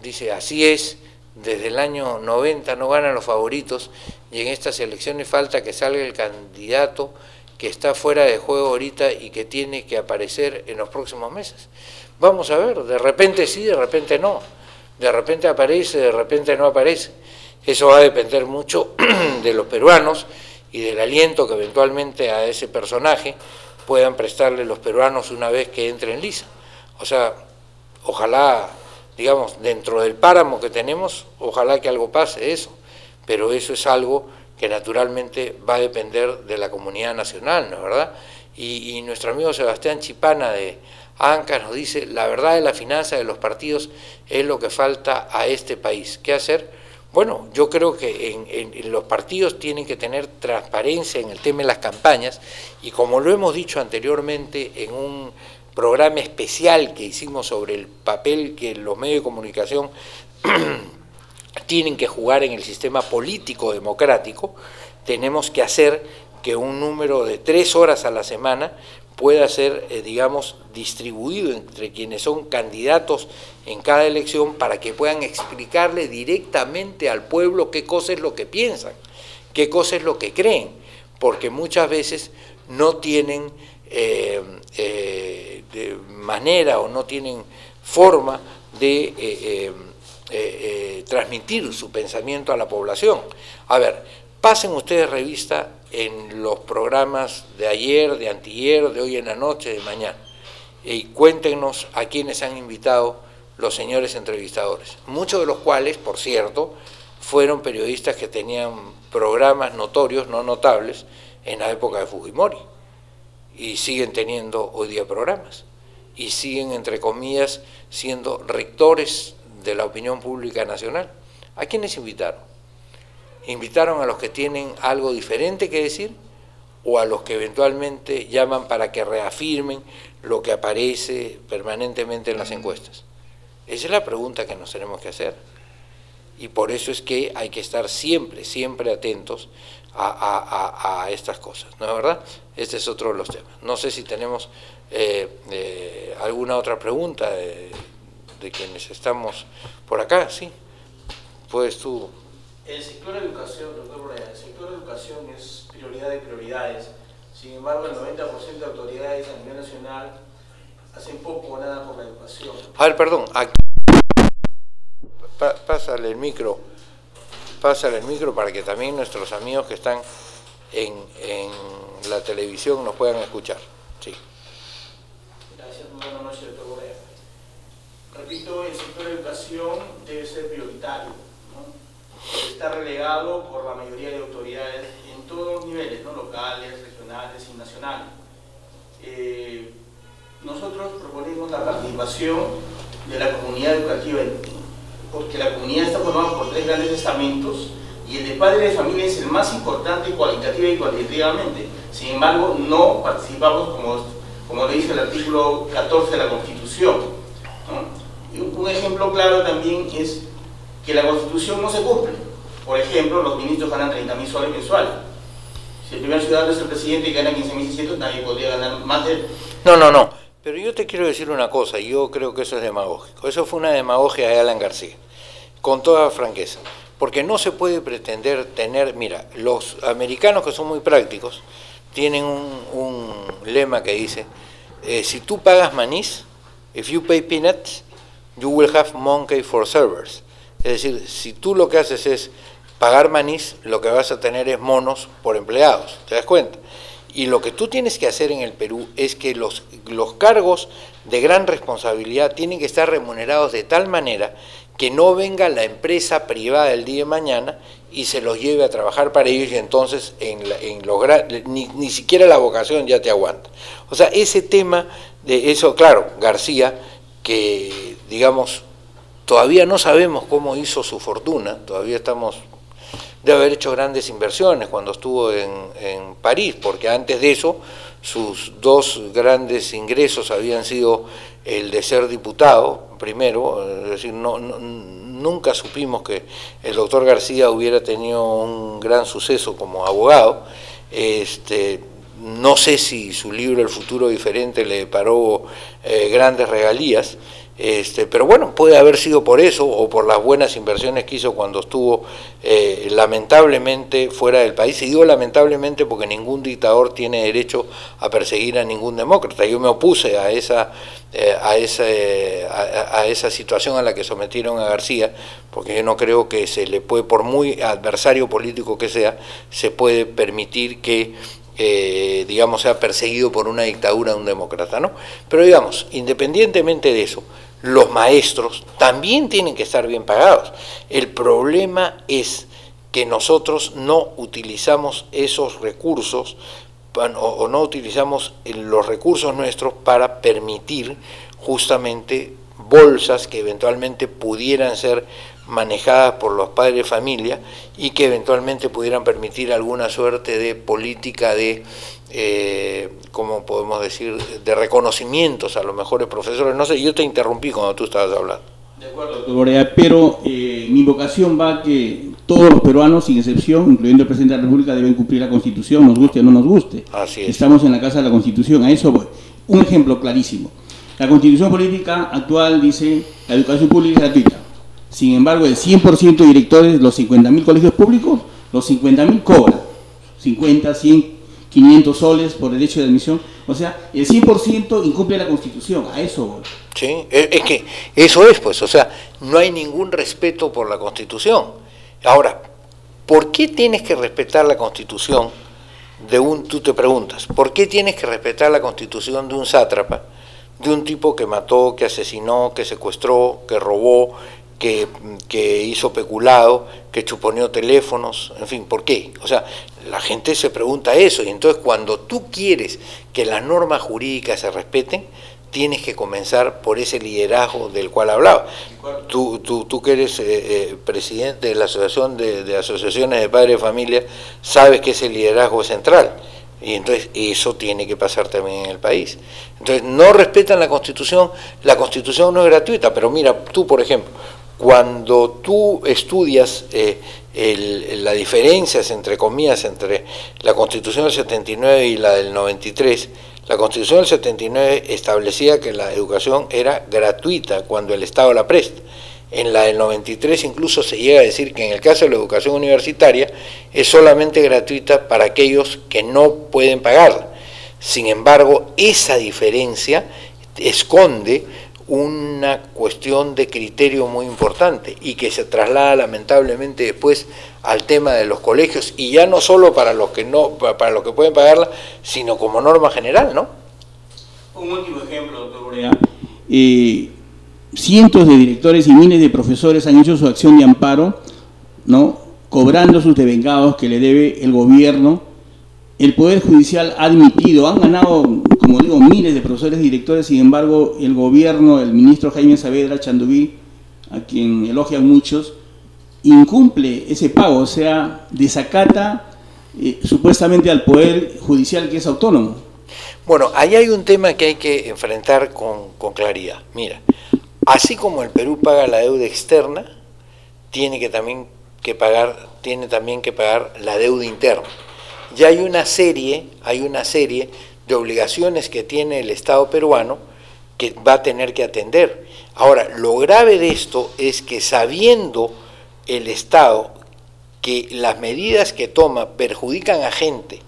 dice, así es, desde el año 90 no ganan los favoritos y en estas elecciones falta que salga el candidato que está fuera de juego ahorita y que tiene que aparecer en los próximos meses. Vamos a ver, de repente sí, de repente no, de repente aparece, de repente no aparece. Eso va a depender mucho de los peruanos y del aliento que eventualmente a ese personaje puedan prestarle los peruanos una vez que entre en liza. O sea, ojalá, digamos, dentro del páramo que tenemos, ojalá que algo pase de eso, pero eso es algo que naturalmente va a depender de la comunidad nacional, ¿no es verdad? Y nuestro amigo Sebastián Chipana de ANCA nos dice, la verdad de la finanza de los partidos es lo que falta a este país. ¿Qué hacer? Bueno, yo creo que en los partidos tienen que tener transparencia en el tema de las campañas, y como lo hemos dicho anteriormente en un programa especial que hicimos sobre el papel que los medios de comunicación tienen que jugar en el sistema político democrático, tenemos que hacer que un número de 3 horas a la semana pueda ser, digamos, distribuido entre quienes son candidatos en cada elección para que puedan explicarle directamente al pueblo qué cosa es lo que piensan, qué cosa es lo que creen, porque muchas veces no tienen de manera o no tienen forma de transmitir su pensamiento a la población. A ver, pasen ustedes revista en los programas de ayer, de antier, de hoy en la noche, de mañana, y cuéntenos a quienes han invitado los señores entrevistadores, muchos de los cuales, por cierto, fueron periodistas que tenían programas notorios, no notables, en la época de Fujimori, y siguen teniendo hoy día programas, y siguen, entre comillas, siendo rectores de la opinión pública nacional. ¿A quiénes invitaron? ¿Invitaron a los que tienen algo diferente que decir o a los que eventualmente llaman para que reafirmen lo que aparece permanentemente en las encuestas? Esa es la pregunta que nos tenemos que hacer, y por eso es que hay que estar siempre, siempre atentos a estas cosas, ¿no es verdad? Este es otro de los temas. No sé si tenemos alguna otra pregunta de quienes estamos por acá. Sí, puedes tú. El sector de educación, doctor Borrell, el sector de educación es prioridad de prioridades. Sin embargo, el 90% de autoridades a nivel nacional hacen poco o nada por la educación. A ver, perdón, aquí. Pásale el micro para que también nuestros amigos que están en la televisión nos puedan escuchar. Sí. Gracias, buenas noches, doctor Borrell. Repito, el sector de educación debe ser prioritario, ¿no? Está relegado por la mayoría de autoridades en todos los niveles, ¿no? Locales, regionales y nacionales. Nosotros proponemos la participación de la comunidad educativa, porque la comunidad está formada por 3 grandes estamentos y el de padres de familia es el más importante cualitativa y cuantitativamente. Sin embargo, no participamos como lo dice el artículo 14 de la Constitución, ¿no? Y un ejemplo claro también es que la Constitución no se cumple. Por ejemplo, los ministros ganan 30.000 soles mensuales. Si el primer ciudadano es el presidente y gana 15.600, nadie podría ganar más de... No. Pero yo te quiero decir una cosa, y yo creo que eso es demagógico. Eso fue una demagogia de Alan García, con toda franqueza. Porque no se puede pretender tener... Mira, los americanos, que son muy prácticos, tienen un lema que dice, si tú pagas manís, if you pay peanuts, you will have monkey for servers. Es decir, si tú lo que haces es pagar manís, lo que vas a tener es monos por empleados, ¿te das cuenta? Y lo que tú tienes que hacer en el Perú es que los cargos de gran responsabilidad tienen que estar remunerados de tal manera que no venga la empresa privada el día de mañana y se los lleve a trabajar para ellos, y entonces ni siquiera la vocación ya te aguanta. O sea, ese tema de eso, claro, García, que digamos, todavía no sabemos cómo hizo su fortuna, todavía estamos... Debe haber hecho grandes inversiones cuando estuvo en París, porque antes de eso sus 2 grandes ingresos habían sido el de ser diputado, primero, es decir, nunca supimos que el doctor García hubiera tenido un gran suceso como abogado. No sé si su libro El futuro diferente le deparó grandes regalías, pero bueno, puede haber sido por eso o por las buenas inversiones que hizo cuando estuvo lamentablemente fuera del país. Y digo lamentablemente porque ningún dictador tiene derecho a perseguir a ningún demócrata. Yo me opuse a esa situación a la que sometieron a García, porque yo no creo que se le puede, por muy adversario político que sea, se puede permitir que digamos, sea perseguido por una dictadura de un demócrata, ¿no? Pero digamos, independientemente de eso, los maestros también tienen que estar bien pagados. El problema es que nosotros no utilizamos esos recursos o no utilizamos los recursos nuestros para permitir justamente bolsas que eventualmente pudieran ser manejadas por los padres de familia y que eventualmente pudieran permitir alguna suerte de política de, ¿cómo podemos decir?, de reconocimientos a los mejores profesores. No sé, yo te interrumpí cuando tú estabas hablando. De acuerdo, doctor Borea, pero mi invocación va a que todos los peruanos, sin excepción, incluyendo el presidente de la República, deben cumplir la Constitución, nos guste o no nos guste. Así es. Estamos en la Casa de la Constitución, a eso voy. Un ejemplo clarísimo. La Constitución política actual dice la educación pública es gratuita. Sin embargo, el 100% de directores, los 50.000 colegios públicos, los 50.000 cobran 50, 100, 500 soles por derecho de admisión. O sea, el 100% incumple la Constitución, a eso voy. Sí, es que eso es, pues, o sea, no hay ningún respeto por la Constitución. Ahora, ¿por qué tienes que respetar la Constitución tú te preguntas, ¿por qué tienes que respetar la Constitución de un sátrapa, de un tipo que mató, que asesinó, que secuestró, que robó, que hizo peculado, que chuponeó teléfonos, en fin, ¿por qué? O sea, la gente se pregunta eso, y entonces cuando tú quieres que las normas jurídicas se respeten, tienes que comenzar por ese liderazgo del cual hablaba. Tú que eres presidente de la Asociación de Asociaciones de Padres de Familia, sabes que ese liderazgo es central, y entonces eso tiene que pasar también en el país. Entonces no respetan la Constitución no es gratuita, pero mira, tú por ejemplo, cuando tú estudias las diferencias, entre comillas, entre la Constitución del 79 y la del 93, la Constitución del 79 establecía que la educación era gratuita cuando el Estado la presta. En la del 93 incluso se llega a decir que en el caso de la educación universitaria es solamente gratuita para aquellos que no pueden pagarla. Sin embargo, esa diferencia esconde una cuestión de criterio muy importante y que se traslada lamentablemente después al tema de los colegios, y ya no solo para los que pueden pagarla, sino como norma general, ¿no? Un último ejemplo, doctor Borea. Cientos de directores y miles de profesores han hecho su acción de amparo, ¿no?, cobrando sus devengados que le debe el gobierno. El Poder Judicial ha admitido, han ganado, como digo, miles de profesores y directores. Sin embargo, el gobierno, el ministro Jaime Saavedra Chandoví, a quien elogian muchos, incumple ese pago, o sea, desacata supuestamente al Poder Judicial, que es autónomo. Bueno, ahí hay un tema que hay que enfrentar con claridad. Mira, así como el Perú paga la deuda externa, tiene también que pagar la deuda interna. Ya hay una serie de obligaciones que tiene el Estado peruano que va a tener que atender. Ahora, lo grave de esto es que, sabiendo el Estado que las medidas que toma perjudican a gente,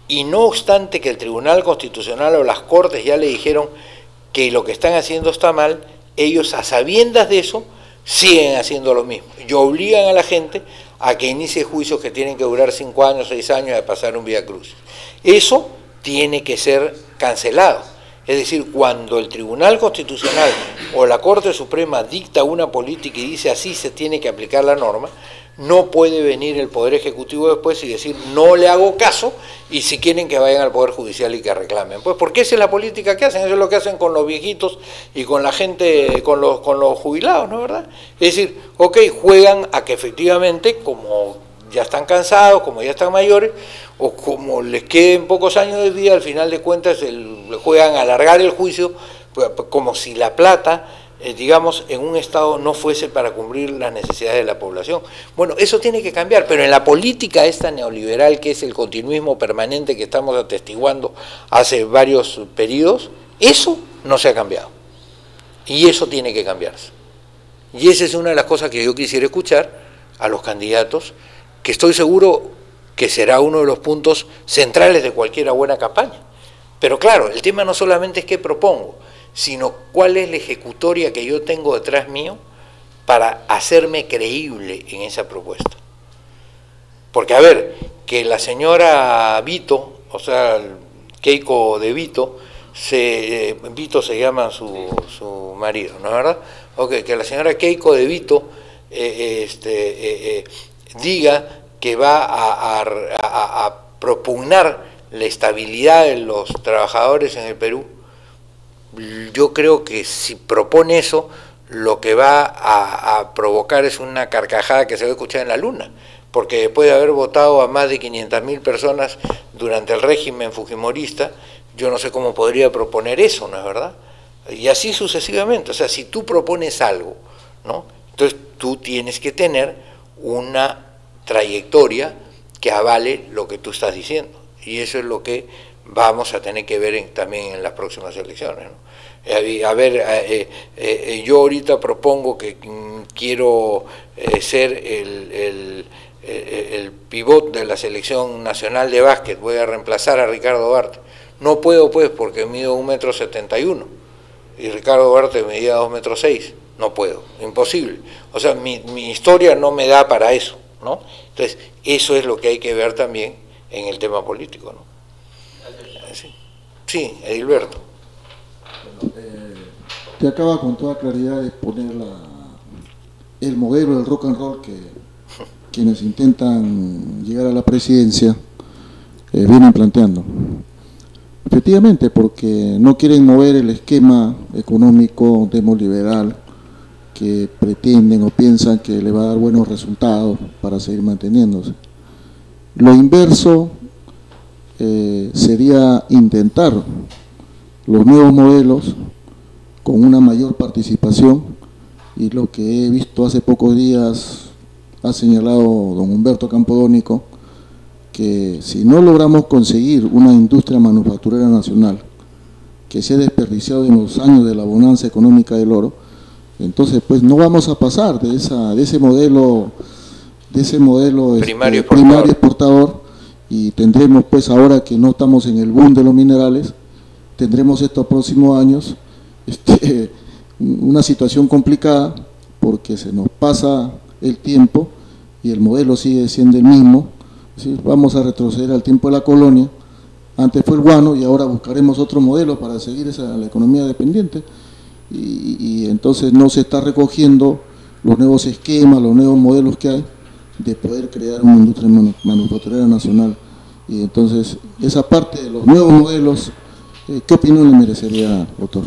y no obstante que el Tribunal Constitucional o las Cortes ya le dijeron que lo que están haciendo está mal, ellos, a sabiendas de eso, siguen haciendo lo mismo y obligan a la gente a que inicie juicios que tienen que durar 5 años, 6 años, de pasar un vía crucis. Eso tiene que ser cancelado. Es decir, cuando el Tribunal Constitucional o la Corte Suprema dicta una política y dice así se tiene que aplicar la norma, no puede venir el Poder Ejecutivo después y decir no le hago caso, y si quieren que vayan al Poder Judicial y que reclamen. Pues porque esa es la política que hacen, eso es lo que hacen con los viejitos y con la gente, con los jubilados, ¿no es verdad? Es decir, ok, juegan a que efectivamente, como ya están cansados, como ya están mayores, o como les queden pocos años de vida, al final de cuentas juegan a alargar el juicio, como si la plata, digamos, en un Estado no fuese para cumplir las necesidades de la población. Bueno, eso tiene que cambiar, pero en la política esta neoliberal, que es el continuismo permanente que estamos atestiguando hace varios periodos, eso no se ha cambiado. Y eso tiene que cambiarse. Y esa es una de las cosas que yo quisiera escuchar a los candidatos, que estoy seguro que será uno de los puntos centrales de cualquier buena campaña. Pero claro, el tema no solamente es qué propongo, sino cuál es la ejecutoria que yo tengo detrás mío para hacerme creíble en esa propuesta. Porque, a ver, que la señora Vito, o sea, Keiko de Vito, Vito se llama su marido, ¿no es verdad? Okay, que la señora Keiko de Vito diga que va a propugnar la estabilidad de los trabajadores en el Perú. Yo creo que si propone eso, lo que va a provocar es una carcajada que se va a escuchar en la luna, porque después de haber votado a más de 500.000 personas durante el régimen fujimorista, yo no sé cómo podría proponer eso, ¿no es verdad? Y así sucesivamente. O sea, si tú propones algo, ¿no?, entonces tú tienes que tener una trayectoria que avale lo que tú estás diciendo, y eso es lo que vamos a tener que ver también en las próximas elecciones, ¿no? A ver, yo ahorita propongo que quiero ser el pivot de la selección nacional de básquet, voy a reemplazar a Ricardo Duarte. No puedo, pues, porque mido 1,71 m y Ricardo Duarte medía 2,6 m, no puedo, imposible. O sea, mi historia no me da para eso, ¿no? Entonces, eso es lo que hay que ver también en el tema político, ¿no? Sí, Edilberto. Te acaba con toda claridad de poner el modelo del rock and roll que quienes intentan llegar a la presidencia vienen planteando. Efectivamente, porque no quieren mover el esquema económico demoliberal que pretenden o piensan que le va a dar buenos resultados para seguir manteniéndose. Lo inverso sería intentar los nuevos modelos con una mayor participación, y lo que he visto hace pocos días ha señalado don Humberto Campodónico, que si no logramos conseguir una industria manufacturera nacional que se ha desperdiciado en los años de la bonanza económica del oro, entonces pues no vamos a pasar de ese modelo primario exportador, y tendremos, pues ahora que no estamos en el boom de los minerales, tendremos estos próximos años una situación complicada, porque se nos pasa el tiempo y el modelo sigue siendo el mismo. ¿Sí? Vamos a retroceder al tiempo de la colonia, antes fue el guano y ahora buscaremos otro modelo para seguir la economía dependiente, y entonces no se está recogiendo los nuevos esquemas, los nuevos modelos que hay de poder crear una industria manufacturera nacional. Y entonces esa parte de los nuevos modelos, ¿qué opinión le merecería, doctor?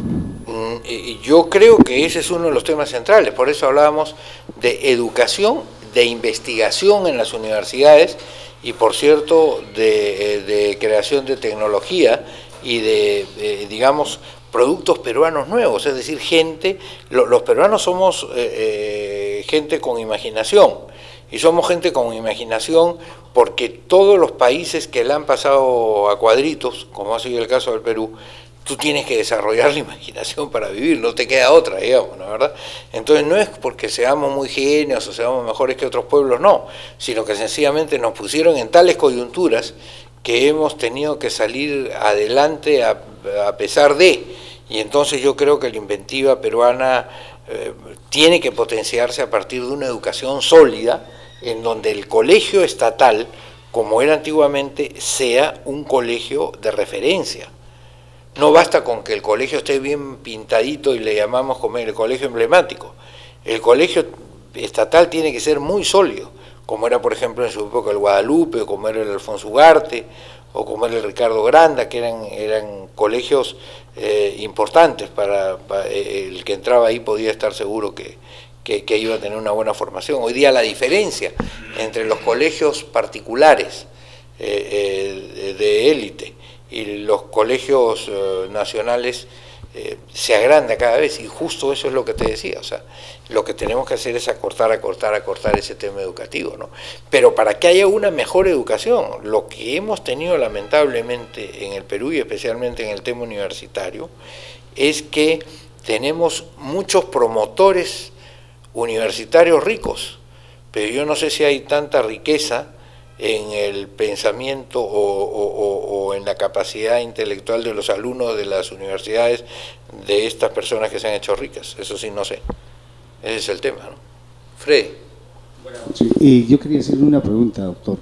Yo creo que ese es uno de los temas centrales, por eso hablábamos de educación, de investigación en las universidades, y por cierto de creación de tecnología y de digamos, productos peruanos nuevos, es decir, los peruanos somos gente con imaginación, y somos gente con imaginación porque todos los países que la han pasado a cuadritos, como ha sido el caso del Perú, tú tienes que desarrollar la imaginación para vivir, no te queda otra, digamos, ¿no es verdad? Entonces no es porque seamos muy genios o seamos mejores que otros pueblos, no, sino que sencillamente nos pusieron en tales coyunturas que hemos tenido que salir adelante a pesar de, y entonces yo creo que la inventiva peruana tiene que potenciarse a partir de una educación sólida, en donde el colegio estatal, como era antiguamente, sea un colegio de referencia. No basta con que el colegio esté bien pintadito y le llamamos como el colegio emblemático. El colegio estatal tiene que ser muy sólido, como era por ejemplo en su época el Guadalupe, o como era el Alfonso Ugarte, o como era el Ricardo Granda, que eran colegios importantes para el que entraba ahí podía estar seguro que iba a tener una buena formación. Hoy día la diferencia entre los colegios particulares de élite y los colegios nacionales se agranda cada vez, y justo eso es lo que te decía, o sea, lo que tenemos que hacer es acortar ese tema educativo, ¿no? Pero para que haya una mejor educación, lo que hemos tenido lamentablemente en el Perú, y especialmente en el tema universitario, es que tenemos muchos promotores universitarios ricos, pero yo no sé si hay tanta riqueza en el pensamiento o en la capacidad intelectual de los alumnos de las universidades, de estas personas que se han hecho ricas. Eso sí, no sé. Ese es el tema, ¿no? Freddy. Sí, yo quería hacerle una pregunta, doctor.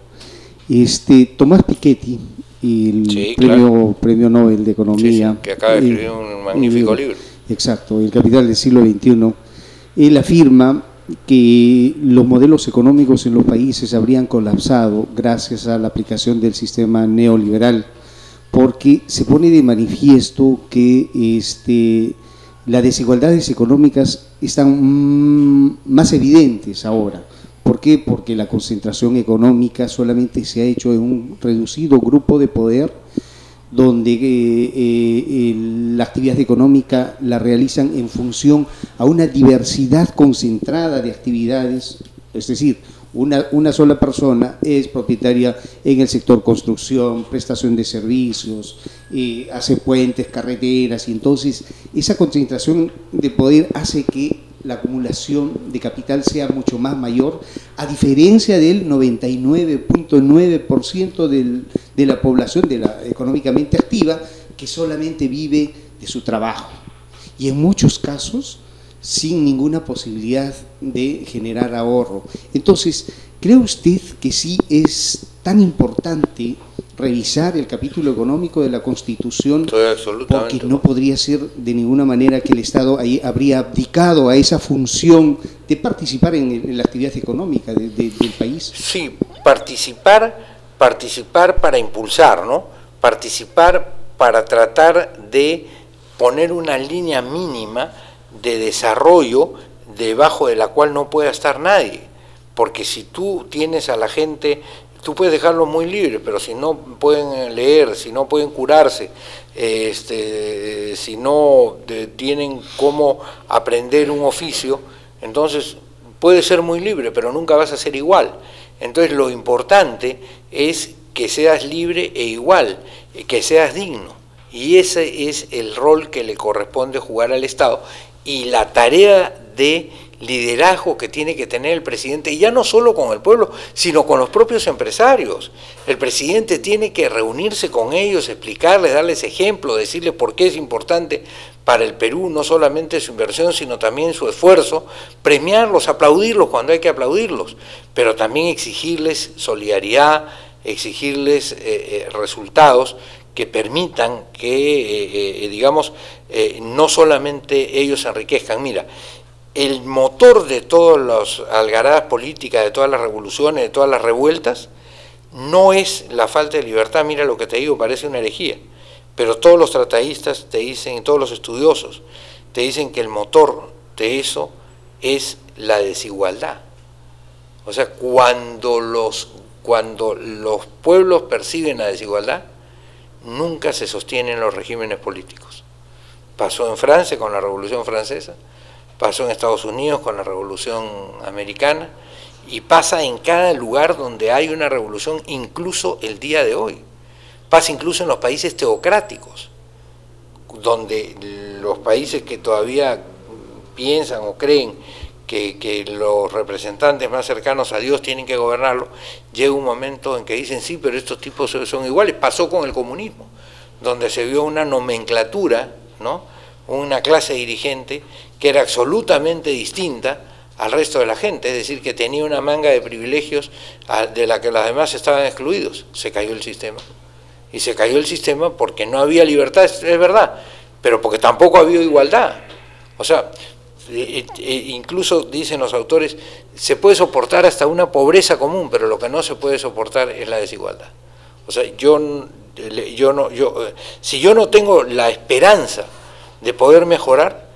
Tomás Piketty y el Sí, premio Nobel de Economía. Sí, que acaba de escribir un magnífico libro. Exacto, El Capital del siglo XXI. Él afirma que los modelos económicos en los países habrían colapsado gracias a la aplicación del sistema neoliberal, porque se pone de manifiesto que las desigualdades económicas están más evidentes ahora. ¿Por qué? Porque la concentración económica solamente se ha hecho en un reducido grupo de poder, donde la actividad económica la realizan en función a una diversidad concentrada de actividades, es decir, una sola persona es propietaria en el sector construcción, prestación de servicios, hace puentes, carreteras, y entonces esa concentración de poder hace que la acumulación de capital sea mucho más mayor, a diferencia del 99.9% de la población económicamente activa, que solamente vive de su trabajo. Y en muchos casos, sin ninguna posibilidad de generar ahorro. Entonces, ¿cree usted que sí es tan importante revisar el capítulo económico de la Constitución? Porque no podría ser de ninguna manera que el Estado ahí habría abdicado a esa función de participar en la actividad económica del país. Sí, participar para impulsar, ¿no? Participar para tratar de poner una línea mínima de desarrollo debajo de la cual no pueda estar nadie, porque si tú tienes a la gente, tú puedes dejarlos muy libres, pero si no pueden leer, si no pueden curarse, si no tienen cómo aprender un oficio, entonces puedes ser muy libre, pero nunca vas a ser igual. Entonces lo importante es que seas libre e igual, que seas digno, y ese es el rol que le corresponde jugar al Estado, y la tarea de liderazgo que tiene que tener el presidente, y ya no solo con el pueblo, sino con los propios empresarios. El presidente tiene que reunirse con ellos, explicarles, darles ejemplo, decirles por qué es importante para el Perú, no solamente su inversión, sino también su esfuerzo, premiarlos, aplaudirlos cuando hay que aplaudirlos, pero también exigirles solidaridad, exigirles resultados que permitan que, no solamente ellos se enriquezcan. Mira, el motor de todas las algaradas políticas, de todas las revoluciones, de todas las revueltas, no es la falta de libertad. Mira lo que te digo, parece una herejía, pero todos los tratadistas te dicen, todos los estudiosos, te dicen que el motor de eso es la desigualdad. O sea, cuando los pueblos perciben la desigualdad, nunca se sostienen los regímenes políticos. Pasó en Francia con la Revolución Francesa, pasó en Estados Unidos con la Revolución Americana, y pasa en cada lugar donde hay una revolución, incluso el día de hoy. Pasa incluso en los países teocráticos, donde los países que todavía piensan o creen que los representantes más cercanos a Dios tienen que gobernarlo, llega un momento en que dicen, sí, pero estos tipos son iguales. Pasó con el comunismo, donde se vio una nomenclatura, ¿no? Una clase dirigente que era absolutamente distinta al resto de la gente, es decir, que tenía una manga de privilegios de la que los demás estaban excluidos. Se cayó el sistema. Y se cayó el sistema porque no había libertad, es verdad, pero porque tampoco había igualdad. O sea, incluso dicen los autores, se puede soportar hasta una pobreza común, pero lo que no se puede soportar es la desigualdad. O sea, si yo no tengo la esperanza de poder mejorar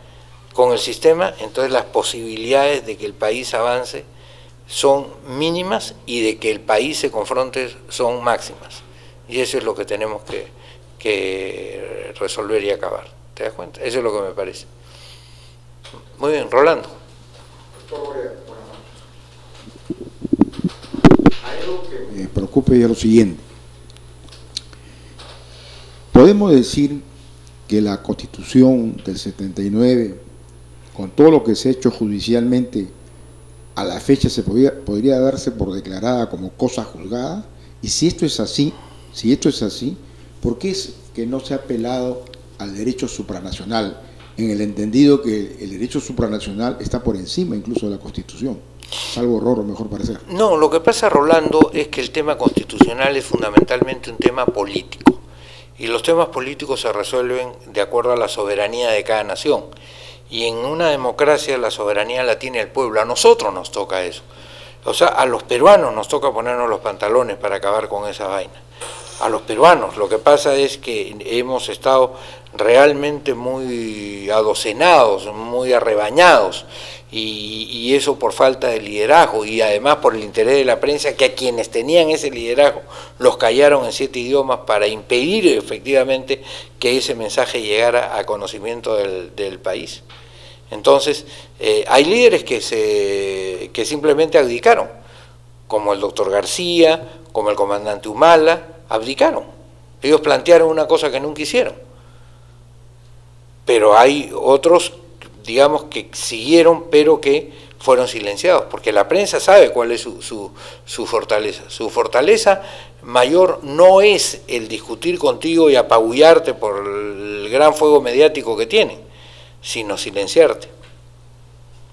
con el sistema, entonces las posibilidades de que el país avance son mínimas y de que el país se confronte son máximas. Y eso es lo que tenemos que resolver y acabar. ¿Te das cuenta? Eso es lo que me parece. Muy bien, Rolando. Algo que me preocupa es lo siguiente. Podemos decir que la Constitución del 79, con todo lo que se ha hecho judicialmente, a la fecha se podría darse por declarada como cosa juzgada, y si esto es así, ¿por qué es que no se ha apelado al derecho supranacional? en el entendido que el derecho supranacional está por encima incluso de la Constitución, salvo error o mejor parecer. No, lo que pasa, Rolando, es que el tema constitucional es fundamentalmente un tema político, y los temas políticos se resuelven de acuerdo a la soberanía de cada nación, y en una democracia la soberanía la tiene el pueblo. A nosotros nos toca eso, o sea, a los peruanos nos toca ponernos los pantalones para acabar con esa vaina. A los peruanos, lo que pasa es que hemos estado realmente muy adocenados, muy arrebañados, y eso por falta de liderazgo, y además por el interés de la prensa, que a quienes tenían ese liderazgo los callaron en 7 idiomas para impedir efectivamente que ese mensaje llegara a conocimiento del país. Entonces, hay líderes que simplemente abdicaron, como el doctor García, como el comandante Humala, abdicaron. Ellos plantearon una cosa que nunca hicieron. Pero hay otros, digamos, que siguieron, pero que fueron silenciados, porque la prensa sabe cuál es su fortaleza. Su fortaleza mayor no es el discutir contigo y apabullarte por el gran fuego mediático que tienen, sino silenciarte.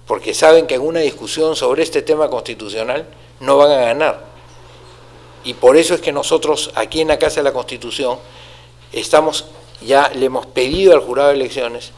Porque saben que en una discusión sobre este tema constitucional no van a ganar. Y por eso es que nosotros, aquí en la Casa de la Constitución, le hemos pedido al jurado de elecciones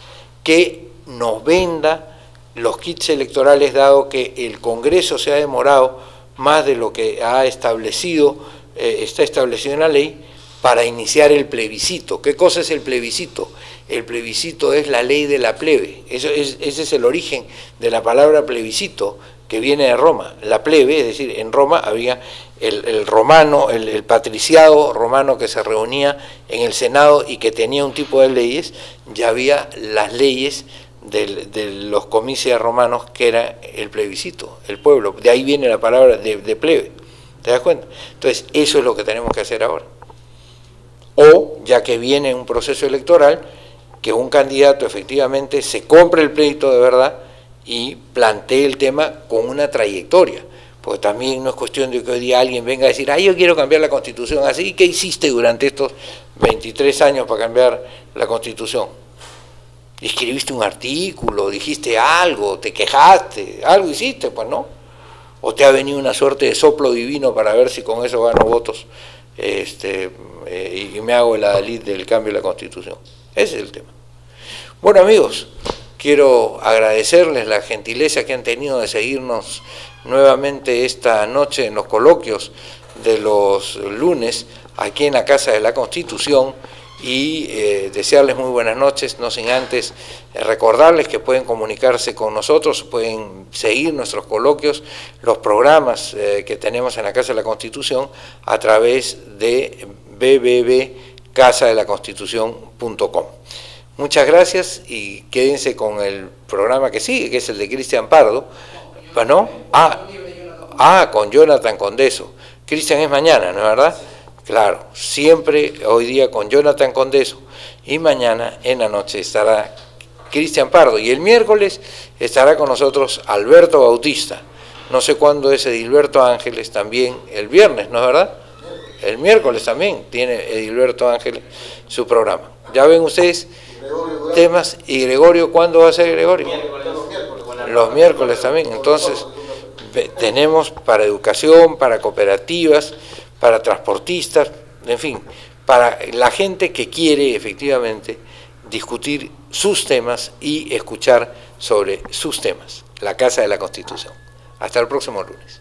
que nos venda los kits electorales, dado que el Congreso se ha demorado más de lo que está establecido en la ley, para iniciar el plebiscito. ¿Qué cosa es el plebiscito? El plebiscito es la ley de la plebe. Ese es el origen de la palabra plebiscito, que viene de Roma. La plebe, es decir, en Roma había el romano, el patriciado romano que se reunía en el Senado y que tenía un tipo de leyes. Ya había las leyes de los comicios romanos, que era el plebiscito, el pueblo. De ahí viene la palabra de plebe. ¿Te das cuenta? Entonces, eso es lo que tenemos que hacer ahora. O, ya que viene un proceso electoral, que un candidato efectivamente se compre el pleito de verdad y plantee el tema con una trayectoria, porque también no es cuestión de que hoy día alguien venga a decir, yo quiero cambiar la Constitución así. ¿Qué hiciste durante estos 23 años para cambiar la Constitución? ¿Escribiste un artículo, dijiste algo, te quejaste, algo hiciste? Pues no. ¿O te ha venido una suerte de soplo divino para ver si con eso gano votos y me hago el adalid del cambio de la Constitución? Ese es el tema. Bueno, amigos, quiero agradecerles la gentileza que han tenido de seguirnos nuevamente esta noche en los coloquios de los lunes aquí en la Casa de la Constitución, y desearles muy buenas noches, no sin antes recordarles que pueden comunicarse con nosotros, pueden seguir nuestros coloquios, los programas que tenemos en la Casa de la Constitución a través de www.casadelaconstitucion.com. Muchas gracias y quédense con el programa que sigue, que es el de Cristian Pardo. ¿No? Con Jonathan Condeso. Cristian es mañana, ¿no es verdad? Claro, siempre hoy día con Jonathan Condeso, y mañana en la noche estará Cristian Pardo, y el miércoles estará con nosotros Alberto Bautista. No sé cuándo es Edilberto Ángeles, también el viernes, ¿no es verdad? El miércoles también tiene Edilberto Ángeles su programa. Ya ven ustedes temas. ¿Y Gregorio cuándo va a ser Gregorio? Los miércoles también. Entonces tenemos para educación, para cooperativas, para transportistas, en fin, para la gente que quiere efectivamente discutir sus temas y escuchar sobre sus temas. La Casa de la Constitución. Hasta el próximo lunes.